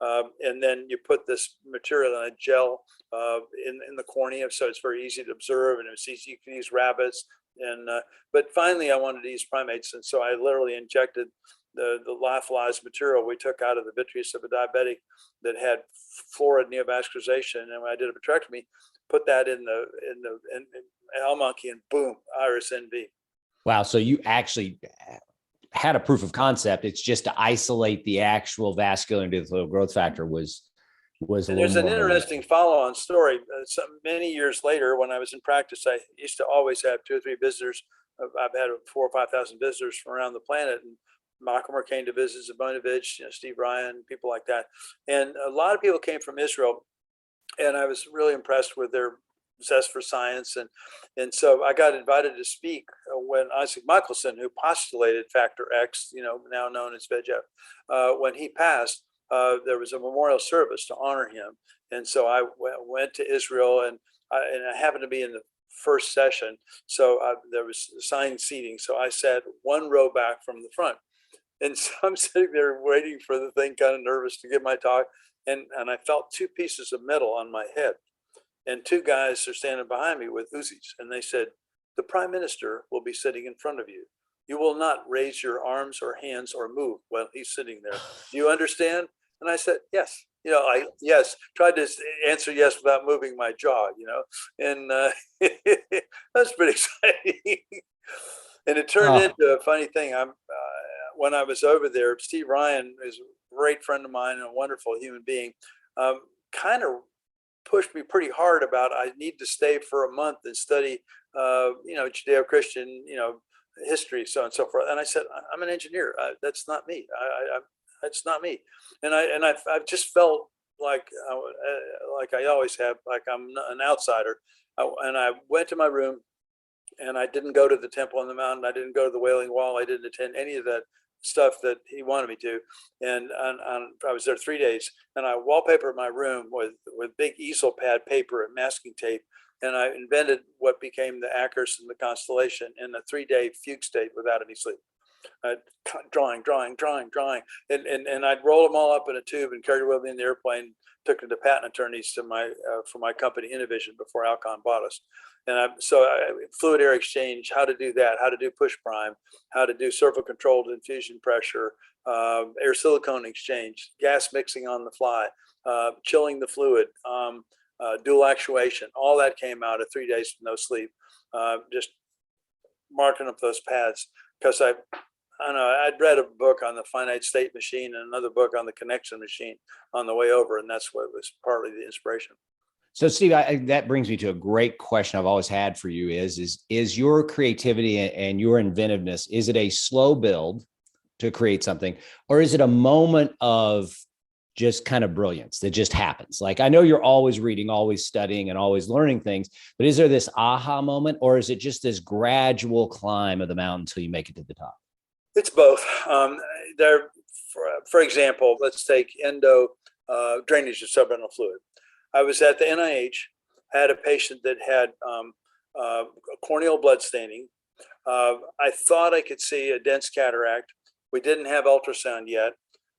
And then you put this material in a gel in the cornea, so it's very easy to observe, and it's easy. You can use rabbits. And but finally, I wanted to use primates, and so I literally injected the lyophilized material we took out of the vitreous of a diabetic that had fluoride neovascularization, and when I did a vitrectomy, put that in owl monkey, and boom, iris NV. Wow! So you actually had a proof of concept. It's just to isolate the actual vascular endothelial growth factor was. And there's an interesting follow-on story. Many years later, when I was in practice, I used to always have 2 or 3 visitors. I've had 4,000 or 5,000 visitors from around the planet, and Machimer came to visit, Zabonovich, Steve Ryan, people like that. And a lot of people came from Israel, and I was really impressed with their zest for science. And so I got invited to speak when Isaac Michelson, who postulated factor X, now known as VEGF, when he passed. There was a memorial service to honor him, and so I went to Israel, and I happened to be in the first session, so there was assigned seating. So I sat 1 row back from the front, and so I'm sitting there waiting for the thing, kind of nervous to give my talk, and I felt 2 pieces of metal on my head, and 2 guys are standing behind me with Uzis, and they said, "The Prime Minister will be sitting in front of you. You will not raise your arms or hands or move while he's sitting there. Do you understand?" And I said, "Yes." Tried to answer yes without moving my jaw, and that's pretty exciting. And it turned into a funny thing. When I was over there, Steve Ryan is a great friend of mine and a wonderful human being, kind of pushed me pretty hard about I need to stay for a month and study, Judeo-Christian, history, so on and so forth. And I said, "I'm an engineer. That's not me. That's not me." And I've just felt like I always have, like I'm an outsider. And I went to my room, and I didn't go to the Temple on the Mountain. I didn't go to the Wailing Wall. I didn't attend any of that stuff that he wanted me to. And I was there 3 days, and I wallpapered my room with big easel pad paper and masking tape. And I invented what became the ACCURUS and the Constellation in a 3-day fugue state without any sleep. Drawing. And I'd roll them all up in a tube and carry it with me in the airplane, took it to patent attorneys to for my company, Innovision, before Alcon bought us. And fluid air exchange, how to do that, how to do push prime, how to do servo controlled infusion pressure, air silicone exchange, gas mixing on the fly, chilling the fluid, dual actuation, all that came out of 3 days with no sleep, just marking up those pads. Because I don't know, I'd read a book on the finite state machine and another book on the connection machine on the way over, and that's what was partly the inspiration. So, Steve, that brings me to a great question I've always had for you: is your creativity and your inventiveness, is it a slow build to create something, or is it a moment of just kind of brilliance that just happens? Like, I know you're always reading, always studying, and always learning things, but is there this aha moment, or is it just this gradual climb of the mountain until you make it to the top? It's both. For example, let's take drainage of subretinal fluid. I was at the NIH, had a patient that had corneal blood staining. I thought I could see a dense cataract. We didn't have ultrasound yet.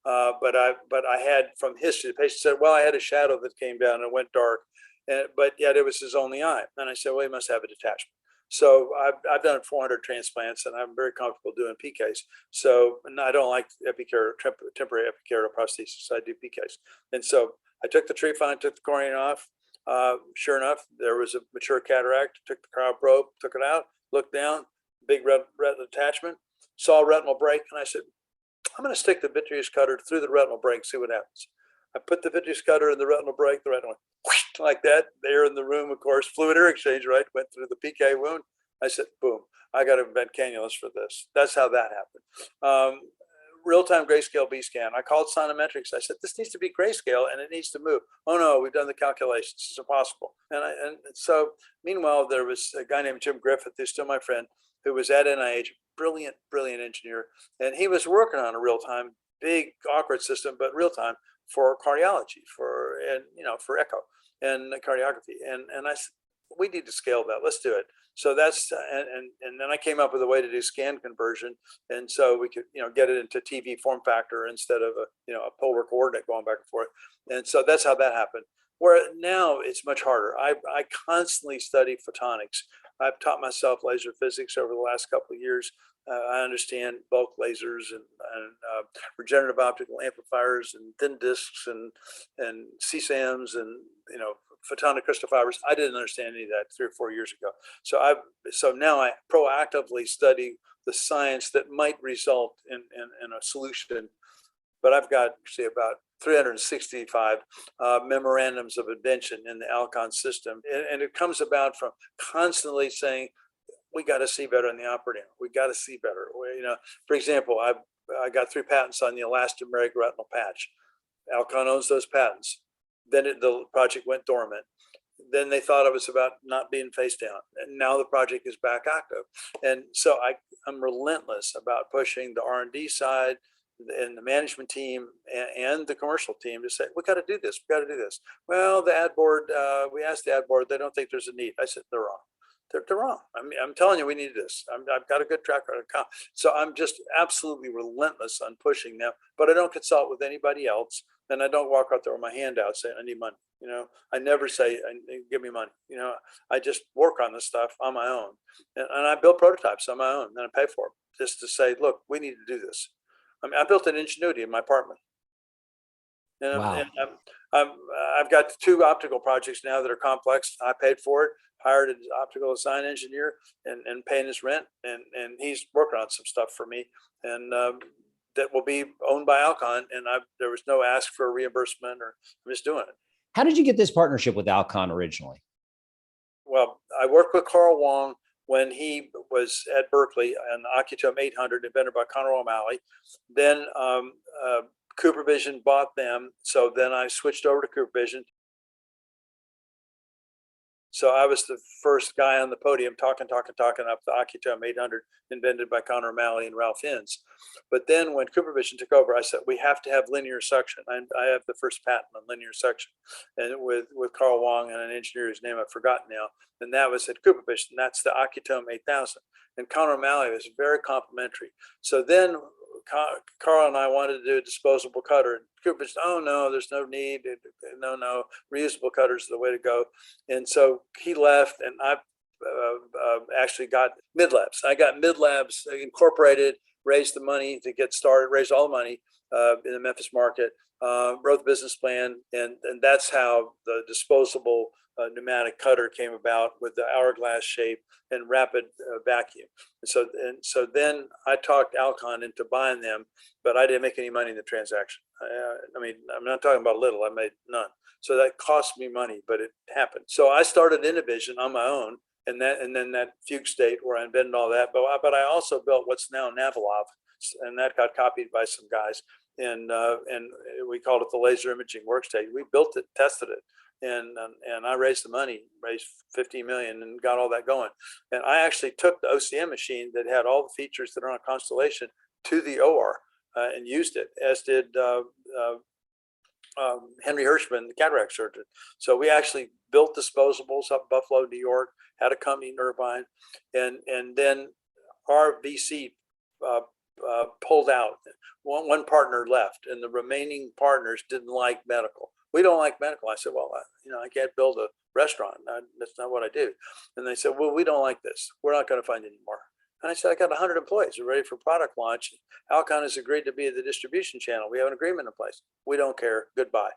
But I had from history, the patient said, "Well, I had a shadow that came down and went dark, but yet it was his only eye." And I said, "Well, he must have a detachment." So I've done 400 transplants, and I'm very comfortable doing PKs. So, and I don't like temporary epikeratoral prosthesis, so I do PKs. And so I took the trephine, took the cornea off. Sure enough, there was a mature cataract. Took the cryo probe, took it out, looked down, big retinal detachment, saw a retinal break, and I said, "I'm going to stick the vitreous cutter through the retinal break, see what happens." I put the vitreous cutter in the retinal break, the retinal went, whoosh, like that. There in the room, of course, fluid air exchange, right? Went through the PK wound. I said, boom, I got to invent cannulas for this. That's how that happened. Real-time grayscale B-scan. I called Sonometrics. I said, this needs to be grayscale and it needs to move. Oh no, we've done the calculations. It's impossible. And so meanwhile, there was a guy named Jim Griffith, who's still my friend, who was at NIH, brilliant engineer. And he was working on a real-time, big, awkward system, but real-time for cardiology, for echo and cardiography. And I said, we need to scale that. Let's do it. So that's and then I came up with a way to do scan conversion, and so we could get it into TV form factor instead of a polar coordinate going back and forth. And so that's how that happened. Where now it's much harder. I constantly study photonics. I've taught myself laser physics over the last couple of years. I understand bulk lasers and regenerative optical amplifiers and thin discs and CSAMs and photonic crystal fibers. I didn't understand any of that 3 or 4 years ago. So now I proactively study the science that might result in a solution. But I've got about 365 memorandums of invention in the Alcon system, and it comes about from constantly saying, we got to see better in the operating room. We got to see better. For example, I got 3 patents on the elastomeric retinal patch. Alcon owns those patents. Then the project went dormant. Then they thought it was about not being face down. And now the project is back active. And so I'm relentless about pushing the R&D side and the management team and the commercial team to say, we got to do this. We got to do this. Well, the ad board, we asked the ad board, they don't think there's a need. I said, they're wrong. They're wrong. I'm telling you, we need this. I've got a good track record. So I'm just absolutely relentless on pushing them, but I don't consult with anybody else. And I don't walk out there with my hand out saying, I need money. I never say, give me money. I just work on this stuff on my own. And I build prototypes on my own, and I pay for them just to say, look, we need to do this. I built an Ingenuity in my apartment. And, Wow. I've got 2 optical projects now that are complex. I paid for it, hired an optical design engineer and paying his rent. And he's working on some stuff for me. And that will be owned by Alcon. And there was no ask for a reimbursement, or I'm just doing it. How did you get this partnership with Alcon originally? Well, I worked with Carl Wong when he was at Berkeley, and Accutome 800 invented by Conor O'Malley. Then CooperVision bought them. So then I switched over to CooperVision. So I was the first guy on the podium talking up the Accutome 800 invented by Conor O'Malley and Ralph Innes. But then when CooperVision took over, I said, we have to have linear suction. I have the first patent on linear suction, and with Carl Wong and an engineer whose name I've forgotten now. And that was at CooperVision. That's the Accutome 8000. And Conor O'Malley was very complimentary. So then Carl and I wanted to do a disposable cutter. And Cooper said, oh, no, there's no need. No, reusable cutters are the way to go. And so he left, and I actually got Midlabs. I got Midlabs Incorporated, raised the money to get started, raised all the money in the Memphis market, wrote the business plan, and that's how the disposable pneumatic cutter came about, with the hourglass shape and rapid vacuum. And so then I talked Alcon into buying them, but I didn't make any money in the transaction. I'm not talking about little. I made none. So that cost me money, but it happened. So I started Innovision on my own, and then that fugue state where I invented all that. But I also built what's now Navilov, and that got copied by some guys, and we called it the laser imaging workstation. We built it, tested it. And I raised the money, raised 50 million, and got all that going. And I actually took the OCM machine that had all the features that are on Constellation to the OR and used it, as did Henry Hirschman, the cataract surgeon. So we actually built disposables up in Buffalo, New York, had a company in Irvine, and then our VC pulled out. One partner left, and the remaining partners didn't like medical. We don't like medical. I said, well, I can't build a restaurant. That's not what I do. And they said, well, we don't like this. We're not going to find any more. And I said, I got 100 employees. We're ready for product launch. Alcon has agreed to be the distribution channel. We have an agreement in place. We don't care. Goodbye.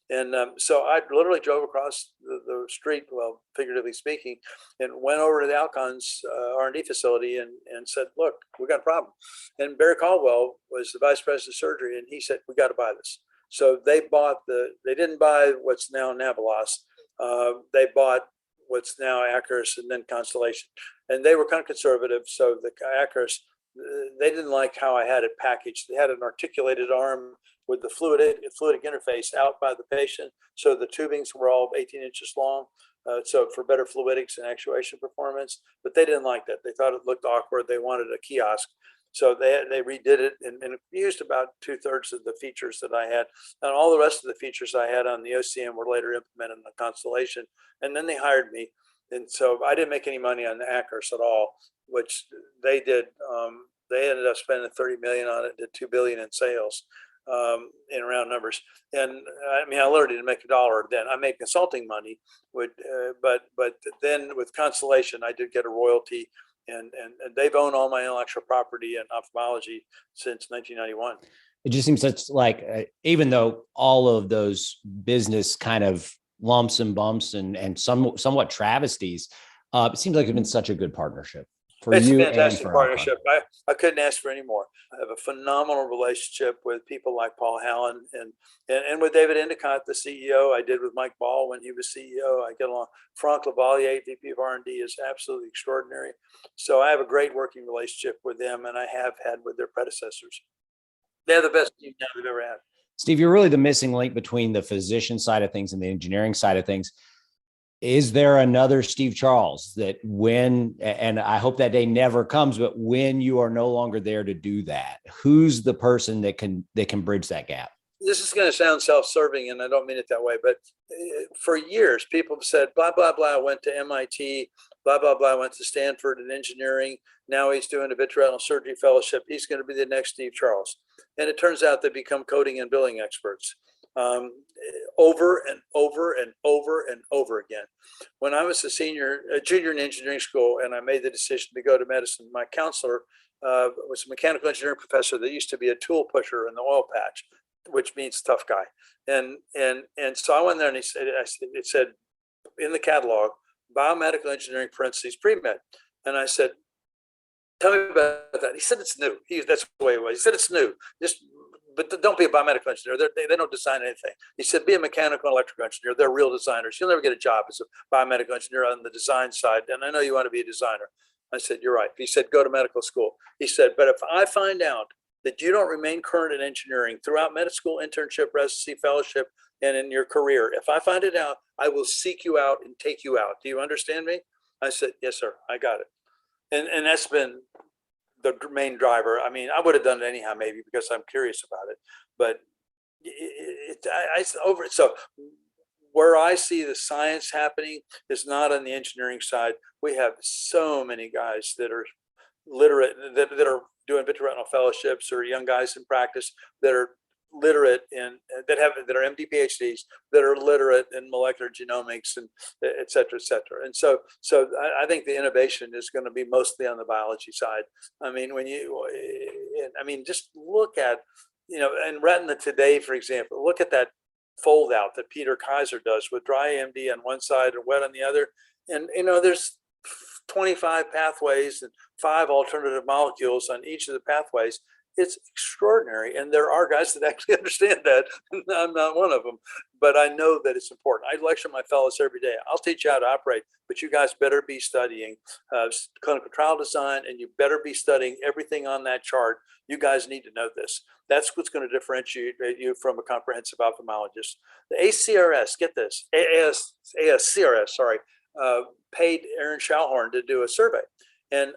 And so I literally drove across the street, well, figuratively speaking, and went over to the Alcon's R&D facility and said, look, we got a problem. And Barry Caldwell was the vice president of surgery, and he said, we got to buy this. So they didn't buy what's now Navilos. they bought what's now ACCURUS and then Constellation. And they were kind of conservative. So the ACCURUS, they didn't like how I had it packaged. They had an articulated arm with the fluidic interface out by the patient. So the tubings were all 18 inches long. So for better fluidics and actuation performance, but they didn't like that. They thought it looked awkward. They wanted a kiosk. So they redid it and used about 2/3 of the features that I had. And all the rest of the features I had on the OCM were later implemented in the Constellation. And then they hired me. And so I didn't make any money on the ACCURUS at all, which they did. They ended up spending 30 million on it, did 2 billion in sales in round numbers. And I mean, I literally didn't make a dollar then. I made consulting money, but then with Constellation, I did get a royalty. And they've owned all my intellectual property in ophthalmology since 1991. It just seems such like, even though all of those business kind of lumps and bumps and somewhat travesties, it seems like it's been such a good partnership for it's you a fantastic and for partnership. Alcon. I couldn't ask for any more. I have a phenomenal relationship with people like Paul Hallen and with David Endicott, the CEO. I did with Mike Ball when he was CEO. I get along. Frank Lavalier, VP of R&D, is absolutely extraordinary. So I have a great working relationship with them, and I have had with their predecessors. They're the best team now we've ever had. Steve, you're really the missing link between the physician side of things and the engineering side of things. Is there another Steve Charles that when, and I hope that day never comes, but when you are no longer there to do that, who's the person that can bridge that gap? This is going to sound self-serving, and I don't mean it that way, but for years, people have said, blah, blah, blah, went to MIT, blah, blah, blah, went to Stanford in engineering. Now he's doing a vitreoretinal surgery fellowship. He's going to be the next Steve Charles. And it turns out they become coding and billing experts over and over and over and over again. When I was a junior in engineering school, and I made the decision to go to medicine, my counselor was a mechanical engineering professor that used to be a tool pusher in the oil patch, which means tough guy. And so I went there and it said in the catalog, biomedical engineering parentheses pre-med. And I said, tell me about that. He said, it's new. That's the way it was. He said, it's new. But don't be a biomedical engineer. They don't design anything. He said, be a mechanical and electrical engineer. They're real designers. You'll never get a job as a biomedical engineer on the design side. And I know you want to be a designer. I said, you're right. He said, go to medical school. He said, but if I find out that you don't remain current in engineering throughout medical school, internship, residency, fellowship, and in your career, if I find it out, I will seek you out and take you out. Do you understand me? I said, yes, sir. I got it. And that's been the main driver. I mean, I would have done it anyhow, maybe because I'm curious about it, but so where I see the science happening is not on the engineering side. We have so many guys that are literate, that are doing vitreoretinal fellowships, or young guys in practice that are literate in that are MD PhDs that are literate in molecular genomics and et cetera, et cetera. And so I think the innovation is going to be mostly on the biology side. I mean, just look at, in retina today, for example, look at that fold out that Peter Kaiser does with dry AMD on one side and wet on the other. And, there's 25 pathways and 5 alternative molecules on each of the pathways. It's extraordinary. And there are guys that actually understand that. I'm not one of them, but I know that it's important. I lecture my fellows every day. I'll teach you how to operate, but you guys better be studying clinical trial design, and you better be studying everything on that chart. You guys need to know this. That's what's going to differentiate you from a comprehensive ophthalmologist. The ACCRS, get this, ASCRS, sorry, paid Aaron Schallhorn to do a survey. And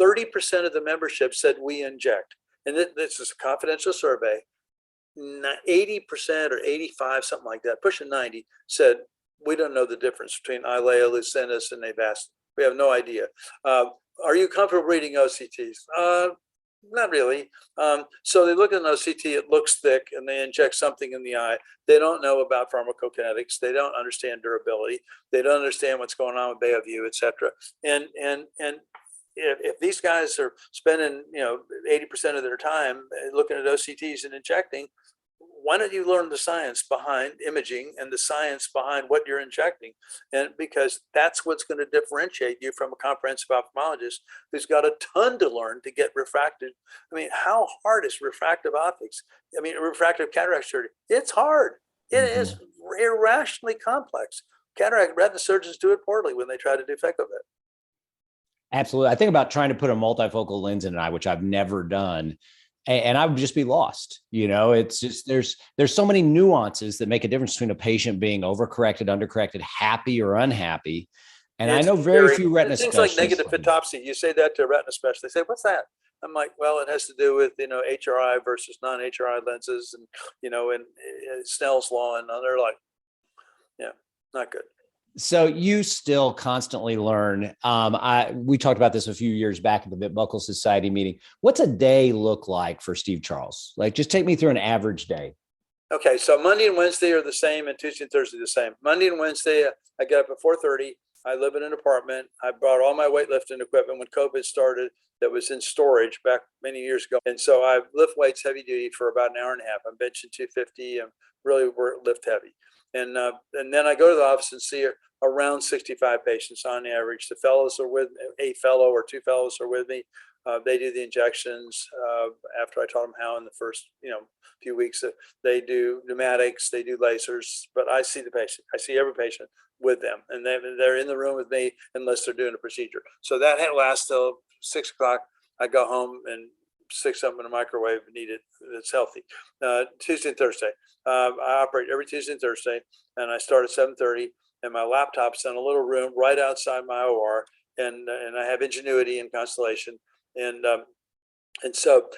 30% of the membership said we inject. And this is a confidential survey. 80% or 85, something like that, pushing 90, said we don't know the difference between Eylea, Lucentis, and Avastin. We have no idea. Are you comfortable reading OCTs? Not really. So they look at an OCT, it looks thick, and they inject something in the eye. They don't know about pharmacokinetics. They don't understand durability. They don't understand what's going on with Beovu, et cetera. And if these guys are spending 80% of their time looking at OCTs and injecting, why don't you learn the science behind imaging and the science behind what you're injecting? And because that's what's going to differentiate you from a comprehensive ophthalmologist who's got a ton to learn to get refracted. I mean, how hard is refractive optics? I mean, refractive cataract surgery. It's hard. It is irrationally complex. cataract retina surgeons do it poorly when they try to do phacovet. Absolutely. I think about trying to put a multifocal lens in an eye, which I've never done, and I would just be lost. It's just there's so many nuances that make a difference between a patient being overcorrected, undercorrected, happy or unhappy. And I know very few retina things specialists. Like negative photopsia. You say that to a retina specialist, they say, "What's that?" I'm like, "Well, it has to do with HRI versus non-HRI lenses, and and Snell's law." And they're like, "Yeah, not good." So you still constantly learn. We talked about this a few years back at the Vit Buckle Society meeting. What's a day look like for Steve Charles? Like, just take me through an average day. Okay, so Monday and Wednesday are the same, and Tuesday and Thursday the same. Monday and Wednesday, I get up at 4:30. I live in an apartment. I brought all my weightlifting equipment when COVID started that was in storage back many years ago. And so I lift weights heavy duty for about an hour and a half. I'm benching 250 and really lift heavy. And then I go to the office and see around 65 patients on average. The fellows are with a fellow or two fellows are with me. They do the injections after I taught them how in the first few weeks. They do pneumatics, they do lasers, but I see the patient. I see every patient with them, and they're in the room with me unless they're doing a procedure. So that lasts till 6 o'clock. I go home and stick something in a microwave and eat it. It's healthy. Tuesday and Thursday. I operate every Tuesday and Thursday, and I start at 7:30. And my laptop's in a little room right outside my OR, and I have Ingenuity and Constellation, and so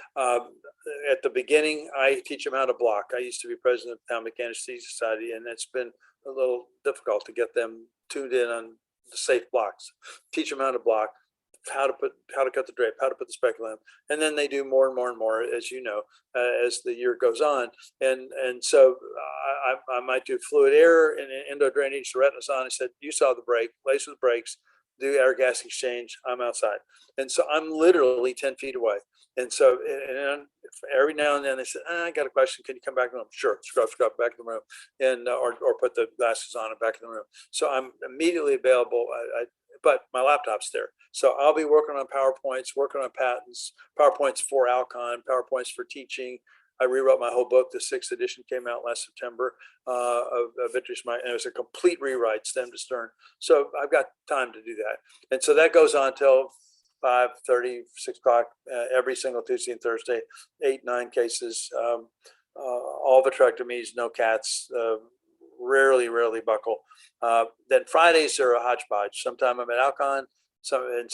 at the beginning, I teach them how to block. I used to be president of the Ophthalmic Anesthesia Society, and it's been a little difficult to get them tuned in on the safe blocks. Teach them how to block, how to cut the drape, how to put the speculum, and then they do more and more and more, as you know, as the year goes on. And so I might do fluid air and endo drainage. The retina's on. I said, "You saw the break. Lace with brakes. Do air gas exchange. I'm outside." And so I'm literally 10 feet away. And so and every now and then they said, "I got a question. Can you come back in the room?" "Sure." Scrub back in the room, and or put the glasses on and back in the room. So I'm immediately available. But my laptop's there. So I'll be working on PowerPoints, working on patents, PowerPoints for Alcon, PowerPoints for teaching. I rewrote my whole book. The 6th edition came out last September of Vitreous, and it was a complete rewrite, stem to stern. So I've got time to do that. And so that goes on till 5:30, 6 o'clock every single Tuesday and Thursday, 8, 9 cases, all vitrectomies, no cats, rarely buckle. Then Fridays are a hodgepodge. Sometimes I'm at Alcon, some in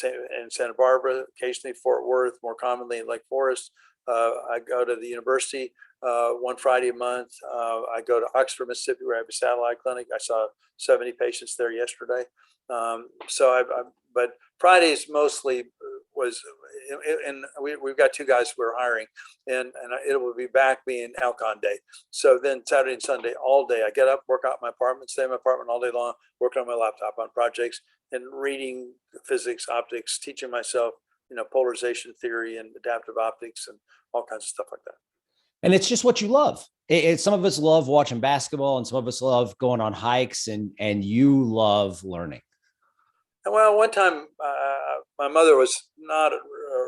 Santa Barbara, occasionally Fort Worth, more commonly in Lake Forest. I go to the university one Friday a month. I go to Oxford, Mississippi, where I have a satellite clinic. I saw 70 patients there yesterday. But Fridays mostly was, and we've got 2 guys we're hiring, and it will be back being Alcon day. So then Saturday and Sunday, all day, I get up, work out in my apartment, stay in my apartment all day long, working on my laptop on projects and reading physics, optics, teaching myself, polarization theory and adaptive optics and all kinds of stuff like that. And it's just what you love. Some of us love watching basketball, and some of us love going on hikes, and you love learning. Well, one time my mother was not a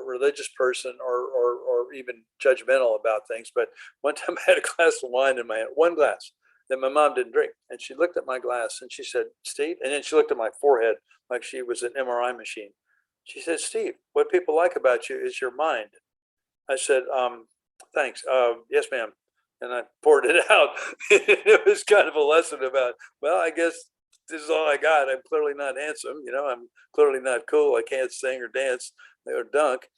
religious person or even judgmental about things, but one time I had a glass of wine in my hand, one glass that my mom didn't drink. And she looked at my glass and she said, "Steve," and then she looked at my forehead like she was an MRI machine. She said, "Steve, what people like about you is your mind." I said, "Thanks. Yes, ma'am." And I poured it out. It was kind of a lesson about, well, I guess this is all I got. I'm clearly not handsome. I'm clearly not cool. I can't sing or dance or dunk,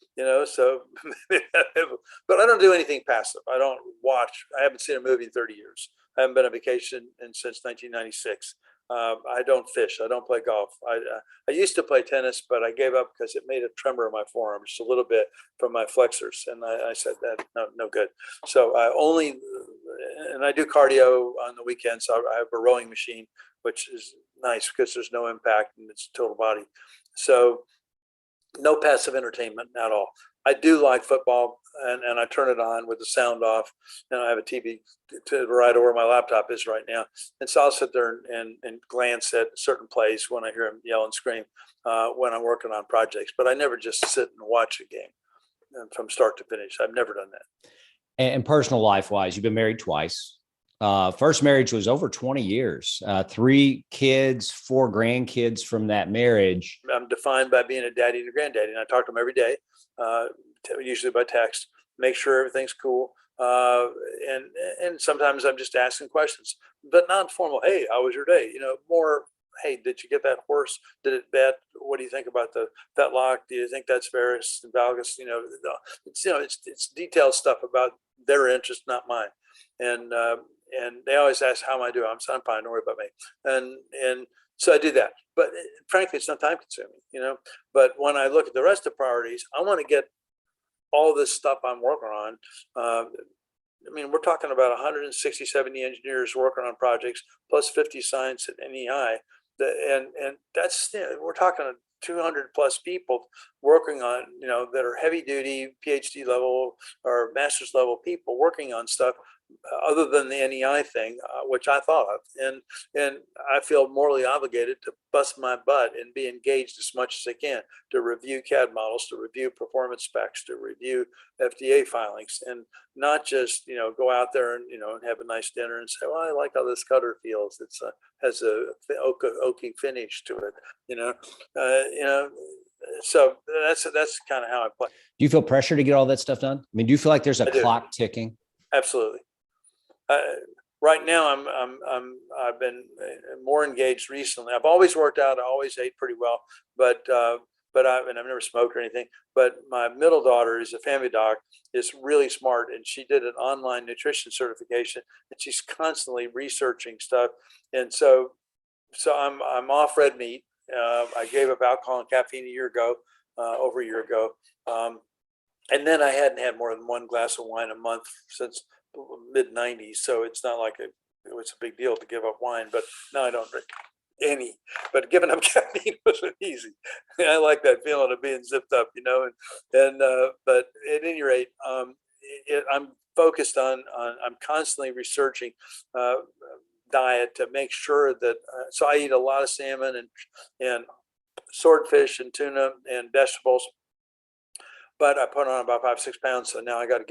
so, but I don't do anything passive. I don't watch. I haven't seen a movie in 30 years. I haven't been on vacation since 1996. I don't fish. I don't play golf. I used to play tennis, but I gave up because it made a tremor in my forearm just a little bit from my flexors. And I said that no good. So and I do cardio on the weekends. So I have a rowing machine, which is nice because there's no impact and it's total body. So no passive entertainment at all. I do like football, and I turn it on with the sound off, and I have a TV to right over where my laptop is right now. And so I'll sit there and glance at certain plays when I hear them yell and scream when I'm working on projects. But I never just sit and watch a game from start to finish. I've never done that. And personal life wise, you've been married twice. First marriage was over 20 years, 3 kids, 4 grandkids from that marriage. I'm defined by being a daddy and a granddaddy, and I talk to them every day, usually by text, make sure everything's cool. And sometimes I'm just asking questions, but not formal. Hey, how was your day? More, hey, did you get that horse? Did it bet? What do you think about the fetlock? Do you think that's varus and valgus? It's detailed stuff about their interest, not mine. And they always ask, how am I doing? I'm fine, don't worry about me. And so I do that. But frankly, it's not time consuming, But when I look at the rest of the priorities, I want to get all this stuff I'm working on. We're talking about 160, 70 engineers working on projects, plus 50 science at NEI. And that's, we're talking 200 plus people working on, that are heavy duty PhD level or master's level people working on stuff other than the NEI thing, which I thought of. And I feel morally obligated to bust my butt and be engaged as much as I can to review CAD models, to review performance specs, to review FDA filings, and not just, go out there and, and have a nice dinner and say, well, I like how this cutter feels. It's has a oaky finish to it, so that's kind of how I play. Do you feel pressure to get all that stuff done? I mean, do you feel like there's a clock ticking? Absolutely. Right now, I've been more engaged recently. I've always worked out. I always ate pretty well, but I've never smoked or anything. But my middle daughter is a family doc, is really smart, and she did an online nutrition certification, and she's constantly researching stuff. And so I'm off red meat. I gave up alcohol and caffeine over a year ago, and then I hadn't had more than 1 glass of wine a month since mid 90s. So it's not like it was a big deal to give up wine, but now I don't drink any. But giving up caffeine wasn't easy. I like that feeling of being zipped up, but at any rate, I'm focused on I'm constantly researching diet to make sure that so I eat a lot of salmon and swordfish and tuna and vegetables, but I put on about 5-6 pounds. So now I got to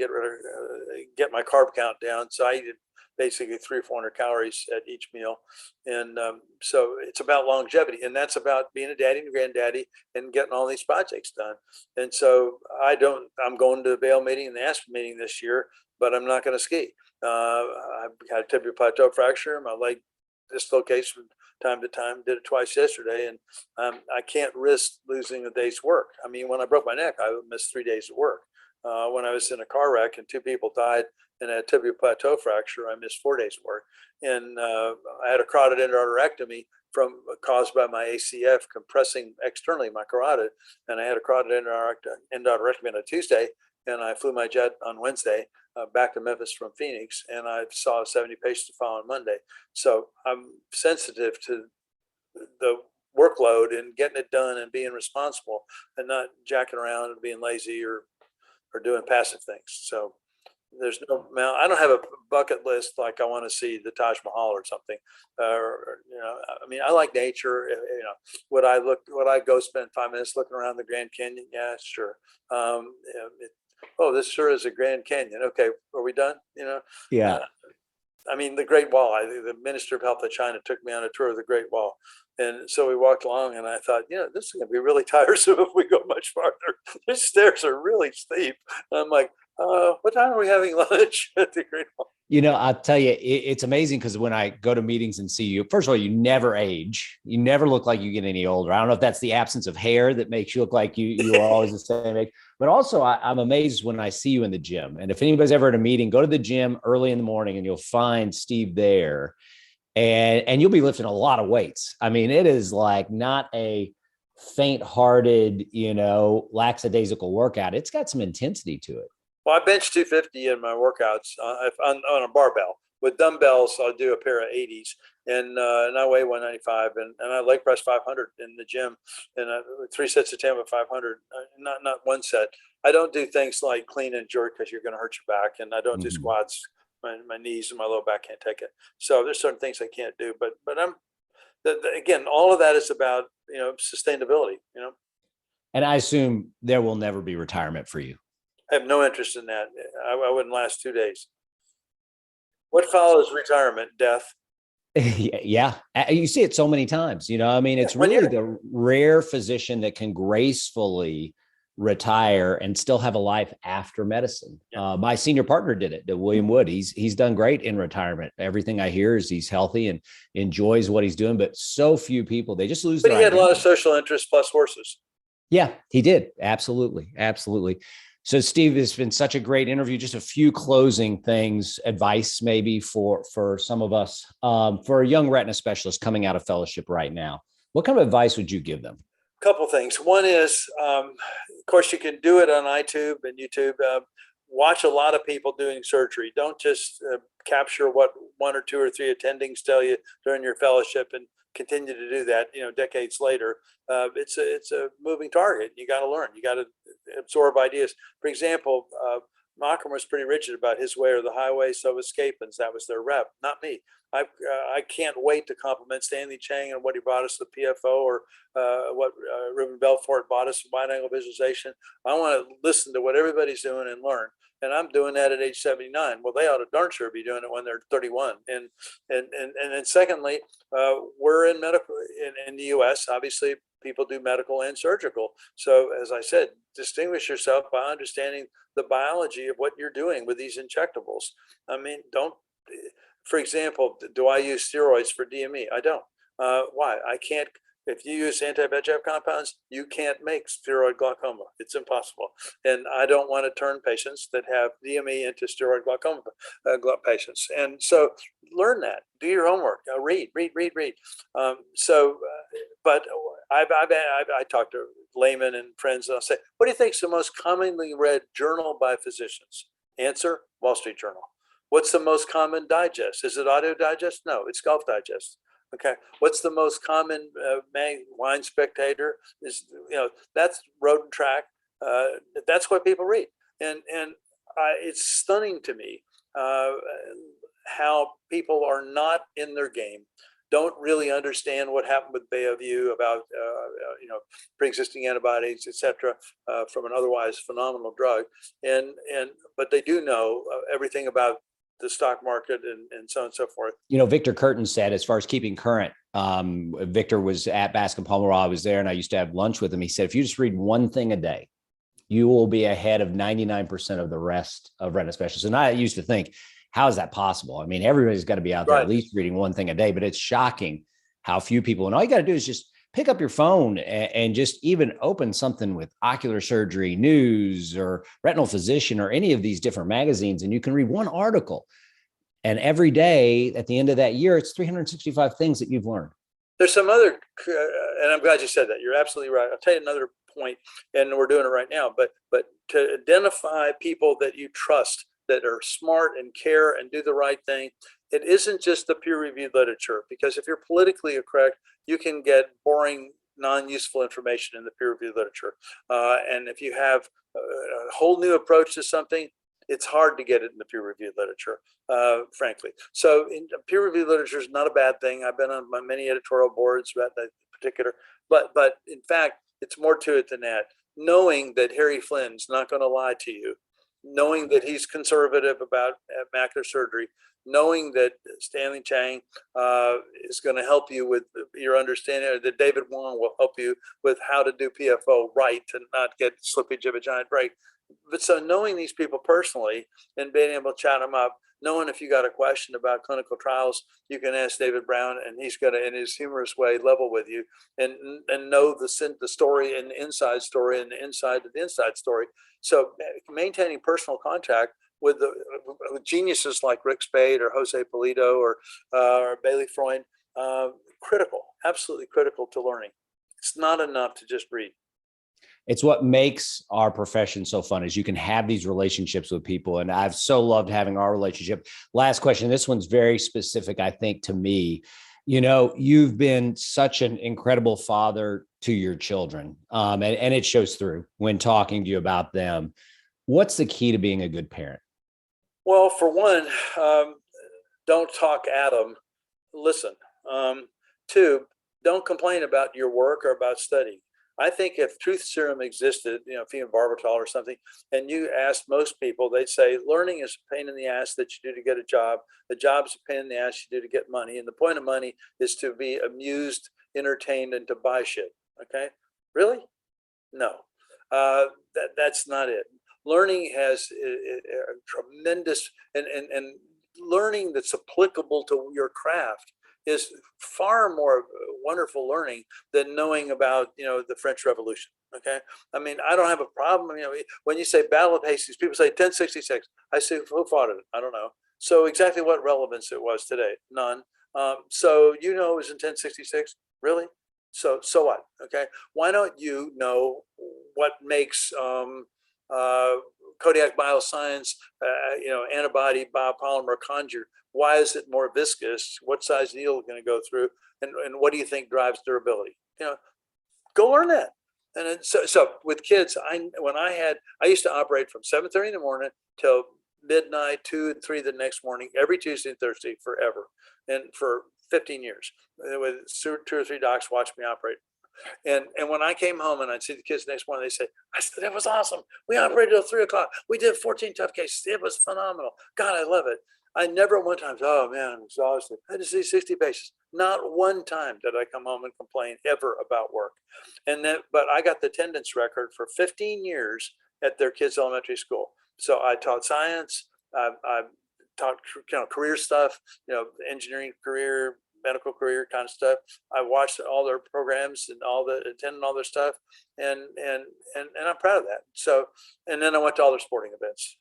get my carb count down. So I eat basically 300 or 400 calories at each meal. And so it's about longevity, and that's about being a daddy and granddaddy and getting all these projects done. And so I'm going to the Vail meeting and the Aspen meeting this year, but I'm not going to ski. I've had a tibial plateau fracture. My leg dislocates from time to time. Did it twice yesterday, and I can't risk losing a day's work. I mean, when I broke my neck, I missed 3 days of work. When I was in a car wreck and 2 people died and a tibial plateau fracture, I missed 4 days of work. And I had a carotid endarterectomy caused by my ACF compressing externally my carotid, and I had a carotid endarterectomy on a Tuesday, and I flew my jet on Wednesday back to Memphis from Phoenix, and I saw 70 patients the following Monday. So I'm sensitive to the workload and getting it done and being responsible and not jacking around and being lazy or doing passive things. So there's I don't have a bucket list like I want to see the Taj Mahal or something. I like nature. Would I go spend 5 minutes looking around the Grand Canyon? Yeah, sure. This sure is a Grand Canyon. Okay, are we done? Yeah. The Great Wall. The Minister of Health of China took me on a tour of the Great Wall. And so we walked along, and I thought, this is going to be really tiresome if we go much farther. These stairs are really steep. And I'm like, what time are we having lunch at the Great Wall? I'll tell you, it's amazing because when I go to meetings and see you, first of all, you never age. You never look like you get any older. I don't know if that's the absence of hair that makes you look like you are always the same age. But also, I'm amazed when I see you in the gym. And if anybody's ever at a meeting, go to the gym early in the morning and you'll find Steve there. And you'll be lifting a lot of weights. I mean, it is like not a faint-hearted, lackadaisical workout. It's got some intensity to it. Well, I bench 250 in my workouts on a barbell. With dumbbells, I'll do a pair of 80s, and I weigh 195, and I leg press 500 in the gym, and 3 sets of 10 with 500, not one set. I don't do things like clean and jerk because you're going to hurt your back, and I don't do squats. My knees and my low back can't take it. So there's certain things I can't do, but again, all of that is about sustainability. And I assume there will never be retirement for you. I have no interest in that. I wouldn't last 2 days. What follows retirement? Death. Yeah, you see it so many times. I mean, it's really the rare physician that can gracefully retire and still have a life after medicine. Yeah. My senior partner did it, William Wood. He's done great in retirement. Everything I hear is he's healthy and enjoys what he's doing, but so few people, they just lose But their he had a identity. lot of social interests plus horses. Yeah, he did. Absolutely. Absolutely. So, Steve, it's been such a great interview. Just a few closing things, advice maybe for some of us, for a young retina specialist coming out of fellowship right now. What kind of advice would you give them? Couple things. One is, of course, you can do it on iTube and YouTube. Watch a lot of people doing surgery. Don't just capture what one or two or three attendings tell you during your fellowship and continue to do that. Decades later, it's a moving target. You got to learn. You got to absorb ideas. For example, Malcolm was pretty rigid about his way or the highway. So was Scapins. That was their rep, not me. I can't wait to compliment Stanley Chang and what he brought us, the PFO, or what Ruben Belfort brought us, wide angle visualization. I want to listen to what everybody's doing and learn. And I'm doing that at age 79. Well, they ought to darn sure be doing it when they're 31. And then secondly, we're in medical in the U.S. Obviously, people do medical and surgical. So as I said, distinguish yourself by understanding the biology of what you're doing with these injectables. I mean, don't. For example, do I use steroids for DME? I don't. Why? I can't. If you use anti-VEGF compounds, you can't make steroid glaucoma. It's impossible. And I don't want to turn patients that have DME into steroid glaucoma patients. And so learn that. Do your homework. Read. But I talk to laymen and friends, and I'll say, what do you think is the most commonly read journal by physicians? Answer, Wall Street Journal. What's the most common digest? Is it Audio Digest? No, it's Golf Digest. Okay. What's the most common Wine Spectator? That's Road and Track. That's what people read, and it's stunning to me how people are not in their game, don't really understand what happened with Bayview about pre-existing antibodies, etc., from an otherwise phenomenal drug, but they do know everything about the stock market and so on and so forth. Victor Curtin said, as far as keeping current, Victor was at Bascom Palmer while I was there, and I used to have lunch with him. He said, if you just read one thing a day, you will be ahead of 99% of the rest of retina specialists. And I used to think, how is that possible? I mean, everybody's got to be out there at least reading one thing a day, but it's shocking how few people, and all you got to do is just pick up your phone and just even open something with Ocular Surgery News or Retinal Physician or any of these different magazines, and you can read one article. And every day at the end of that year, it's 365 things that you've learned. There's some other, and I'm glad you said that. You're absolutely right. I'll tell you another point, and we're doing it right now, but to identify people that you trust, that are smart and care and do the right thing. It isn't just the peer-reviewed literature, because if you're politically correct, you can get boring, non-useful information in the peer-reviewed literature. And if you have a whole new approach to something, it's hard to get it in the peer-reviewed literature, frankly. So peer-reviewed literature is not a bad thing. I've been on many editorial boards about that particular, but in fact, it's more to it than that. Knowing that Harry Flynn's not going to lie to you, knowing that he's conservative about macular surgery, knowing that Stanley Chang is going to help you with your understanding, or that David Wong will help you with how to do PFO right and not get slippage of a giant break. But so knowing these people personally and being able to chat them up, knowing if you got a question about clinical trials, you can ask David Brown, and he's going to, in his humorous way, level with you and know the story and the inside story and the inside of the inside story. So maintaining personal contact with geniuses like Rick Spade or Jose Polito or Bailey Freund, critical, absolutely critical to learning. It's not enough to just read. It's what makes our profession so fun, is you can have these relationships with people. And I've so loved having our relationship. Last question. This one's very specific, I think, to me. You've been such an incredible father to your children, and it shows through when talking to you about them. What's the key to being a good parent? Well, for one, don't talk at them. Listen. Two, don't complain about your work or about study. I think if truth serum existed, phenobarbital or something, and you asked most people, they'd say learning is a pain in the ass that you do to get a job. The job's a pain in the ass you do to get money. And the point of money is to be amused, entertained, and to buy shit. Okay? Really? No. That's not it. Learning has a tremendous, and learning that's applicable to your craft is far more wonderful learning than knowing about, the French Revolution. Okay. I mean, I don't have a problem. When you say Battle of Hastings, people say 1066. I say, who fought it? I don't know. So exactly what relevance it was today? None. So it was in 1066? Really? So what? Okay. Why don't you know what makes Kodiak Bioscience, antibody biopolymer conjure? Why is it more viscous? What size needle is going to go through? And what do you think drives durability? Go learn that. And then, so with kids, I used to operate from 7:30 in the morning till midnight, 2 and 3 the next morning, every Tuesday and Thursday forever. And for 15 years, with 2 or 3 docs watch me operate. And when I came home and I'd see the kids the next morning, they say, I said, that was awesome. We operated till 3 o'clock. We did 14 tough cases. It was phenomenal. God, I love it. I never one time said, oh man, I'm exhausted. I just see 60 patients. Not one time did I come home and complain ever about work. But I got the attendance record for 15 years at their kids' elementary school. So I taught science. I taught career stuff, engineering career, medical career kind of stuff. I watched all their programs and attended all their stuff, and I'm proud of that. So, and then I went to all their sporting events,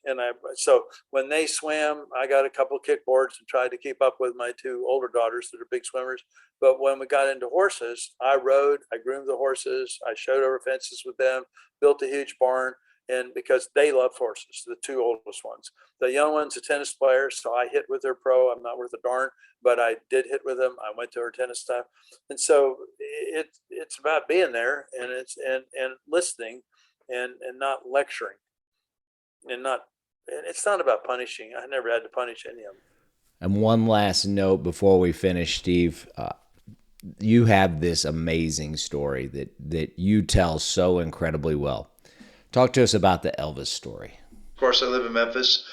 so when they swam, I got a couple of kickboards and tried to keep up with my 2 older daughters that are big swimmers. But when we got into horses, I rode, I groomed the horses, I showed over fences with them, built a huge barn. And because they love horses, the 2 oldest ones. The young one's a tennis player, so I hit with her pro. I'm not worth a darn, but I did hit with them. I went to her tennis stuff. And so it's about being there and and listening and not lecturing and it's not about punishing. I never had to punish any of them. And one last note before we finish, Steve, you have this amazing story that you tell so incredibly well. Talk to us about the Elvis story. Of course, I live in Memphis.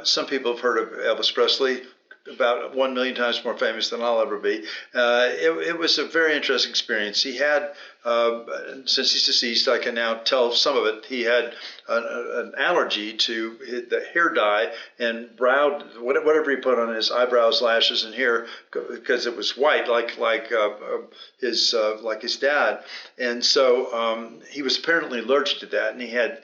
Some people have heard of Elvis Presley, about 1 million times more famous than I'll ever be. It was a very interesting experience. He had, since he's deceased, I can now tell some of it. He had an allergy to the hair dye and brow, whatever he put on his eyebrows, lashes, and hair, because it was white, like his dad. And so he was apparently allergic to that, and he had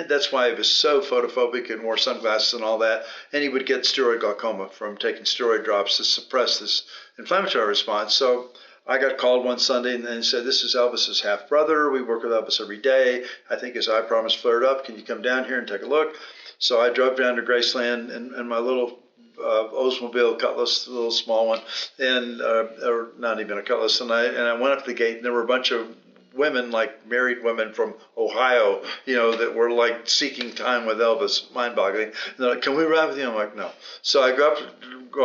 that's why he was so photophobic and wore sunglasses and all that. And he would get steroid glaucoma from taking steroid drops to suppress this inflammatory response. So I got called one Sunday and then said, this is Elvis's half brother. We work with Elvis every day. I think his eye problems flared up. Can you come down here and take a look? So I drove down to Graceland in my little Oldsmobile Cutlass, a little small one, and or not even a Cutlass. And I went up to the gate, and there were a bunch of women, like married women from Ohio, that were like seeking time with Elvis, mind-boggling. And they're like, can we ride with you? I'm like, no. So I go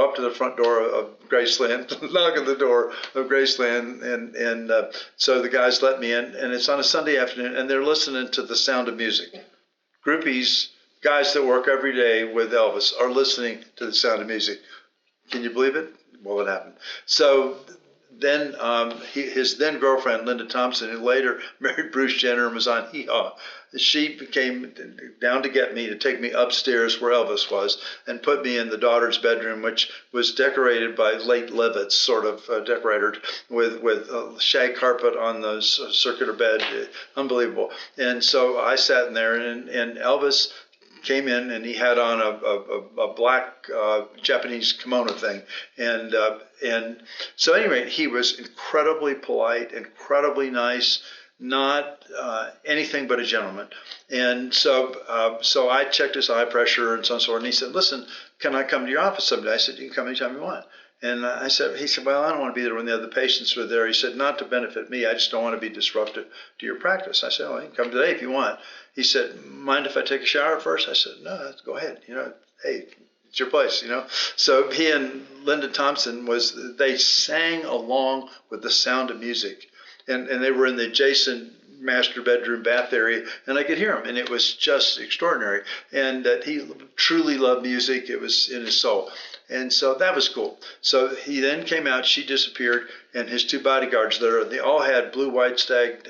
up to the front door of Graceland, knock on the door of Graceland, and so the guys let me in, and it's on a Sunday afternoon, and they're listening to The Sound of Music. Groupies, guys that work every day with Elvis, are listening to The Sound of Music. Can you believe it? Well, it happened. So then his then girlfriend, Linda Thompson, who later married Bruce Jenner and was on Hee Haw, she came down to get me, to take me upstairs where Elvis was, and put me in the daughter's bedroom, which was decorated by late Levitz, sort of decorated with shag carpet on the circular bed. Unbelievable. And so I sat in there, and Elvis came in, and he had on a black Japanese kimono thing, and so anyway, he was incredibly polite, incredibly nice, not anything but a gentleman. And so I checked his eye pressure and so on and so forth, and he said, listen, can I come to your office someday? I said, you can come anytime you want. And he said, well, I don't want to be there when the other patients were there. He said, not to benefit me, I just don't want to be disruptive to your practice. I said, well, you can come today if you want. He said, mind if I take a shower first? I said, no, go ahead. Hey, it's your place, So he and Linda Thompson they sang along with The Sound of Music. and they were in the adjacent master bedroom bath area, and I could hear him, and it was just extraordinary. And that he truly loved music; it was in his soul, and so that was cool. So he then came out. She disappeared, and his two bodyguards there, they all had blue white stag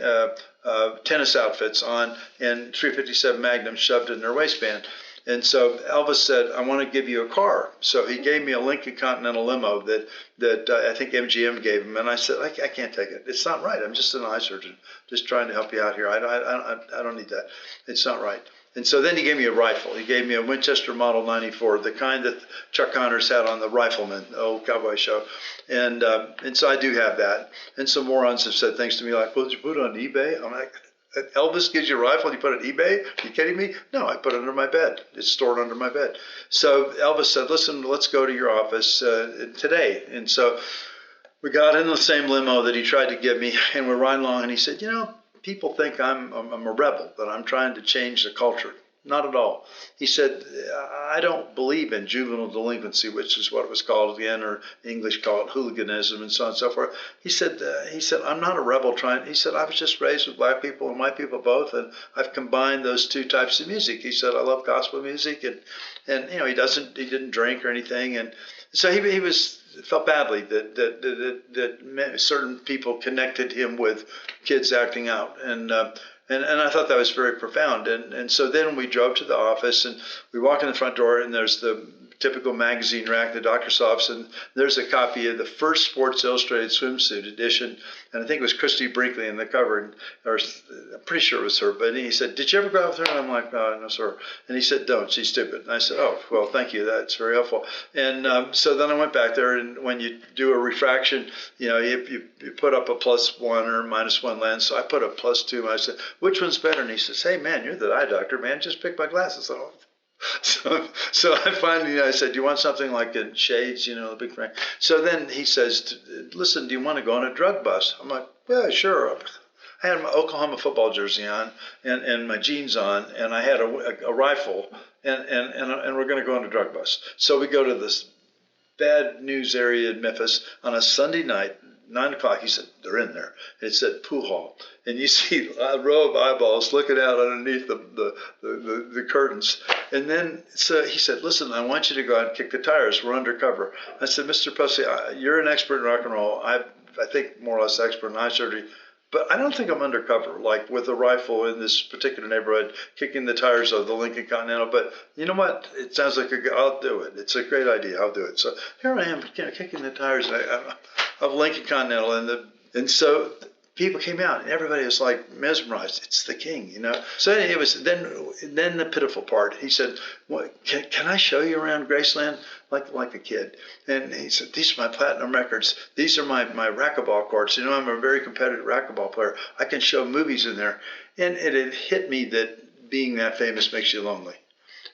tennis outfits on and 357 Magnum shoved in their waistband. And so Elvis said, "I want to give you a car." So he gave me a Lincoln Continental limo that I think MGM gave him. And I said, I can't take it. It's not right. I'm just an eye surgeon, just trying to help you out here. I don't need that. It's not right. And so then he gave me a rifle. He gave me a Winchester Model 94, the kind that Chuck Connors had on the Rifleman, the old cowboy show. And so I do have that. And some morons have said things to me like, "Well, did you put it on eBay?" I'm like, Elvis gives you a rifle and you put it on eBay? Are you kidding me? No, I put it under my bed. It's stored under my bed. So Elvis said, "Listen, let's go to your office today." And so we got in the same limo that he tried to give me, and we're riding along, and he said, "People think I'm a rebel, that I'm trying to change the culture." Not at all. He said, "I don't believe in juvenile delinquency," which is what it was called again, or English call it hooliganism and so on and so forth. He said, "I'm not a rebel trying." He said, "I was just raised with black people and white people both, and I've combined those two types of music." He said, "I love gospel music," and he didn't drink or anything, and so he felt badly that certain people connected him with kids acting out, and I thought that was very profound. And so then we drove to the office, and we walk in the front door, and there's the typical magazine rack, the doctor's office, and there's a copy of the first Sports Illustrated swimsuit edition, and I think it was Christy Brinkley in the cover, or I'm pretty sure it was her. But he said, "Did you ever go out with her?" And I'm like, "No, sir." And he said, "Don't, she's stupid." And I said, "Oh, well, thank you, that's very helpful." And so then I went back there, and when you do a refraction, you put up a +1 or -1 lens. So I put a +2, and I said, "Which one's better?" And he says, "Hey, man, you're the eye doctor, man. Just pick my glasses." So I finally, I said, "Do you want something like in shades, the big frame?" So then he says, "Listen, do you want to go on a drug bust?" I'm like, "Yeah, sure." I had my Oklahoma football jersey on and my jeans on, and I had a rifle, and we're going to go on a drug bust. So we go to this bad news area in Memphis on a Sunday night, 9 o'clock. He said, "They're in there." And it said pool hall. And you see a row of eyeballs looking out underneath the curtains. And then so he said, "Listen, I want you to go out and kick the tires. We're undercover." I said, "Mr. Pussy, you're an expert in rock and roll. I think more or less expert in eye surgery. But I don't think I'm undercover, like with a rifle in this particular neighborhood, kicking the tires of the Lincoln Continental. But you know what? It sounds like I'll do it. It's a great idea. I'll do it." So here I am, kicking the tires of Lincoln Continental, and so people came out, and everybody was like mesmerized. It's the king, So it was then the pitiful part. He said, can I show you around Graceland like a kid?" And he said, "These are my platinum records. These are my racquetball courts. I'm a very competitive racquetball player. I can show movies in there." And it had hit me that being that famous makes you lonely.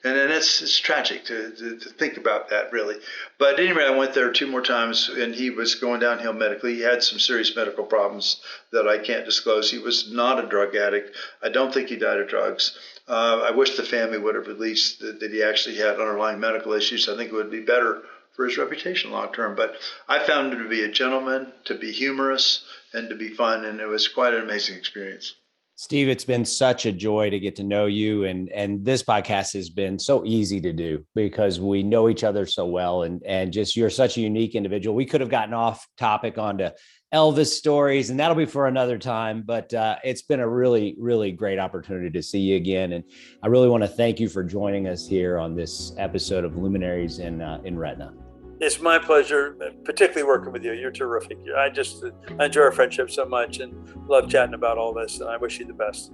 And it's tragic to think about that, really. But anyway, I went there 2 more times, and he was going downhill medically. He had some serious medical problems that I can't disclose. He was not a drug addict. I don't think he died of drugs. I wish the family would have released that he actually had underlying medical issues. I think it would be better for his reputation long term. But I found him to be a gentleman, to be humorous, and to be fun, and it was quite an amazing experience. Steve, it's been such a joy to get to know you. And this podcast has been so easy to do because we know each other so well. And just, you're such a unique individual. We could have gotten off topic onto Elvis stories, and that'll be for another time. But it's been a really, really great opportunity to see you again. And I really want to thank you for joining us here on this episode of Luminaries in Retina. It's my pleasure, particularly working with you. You're terrific. I enjoy our friendship so much and love chatting about all this, and I wish you the best.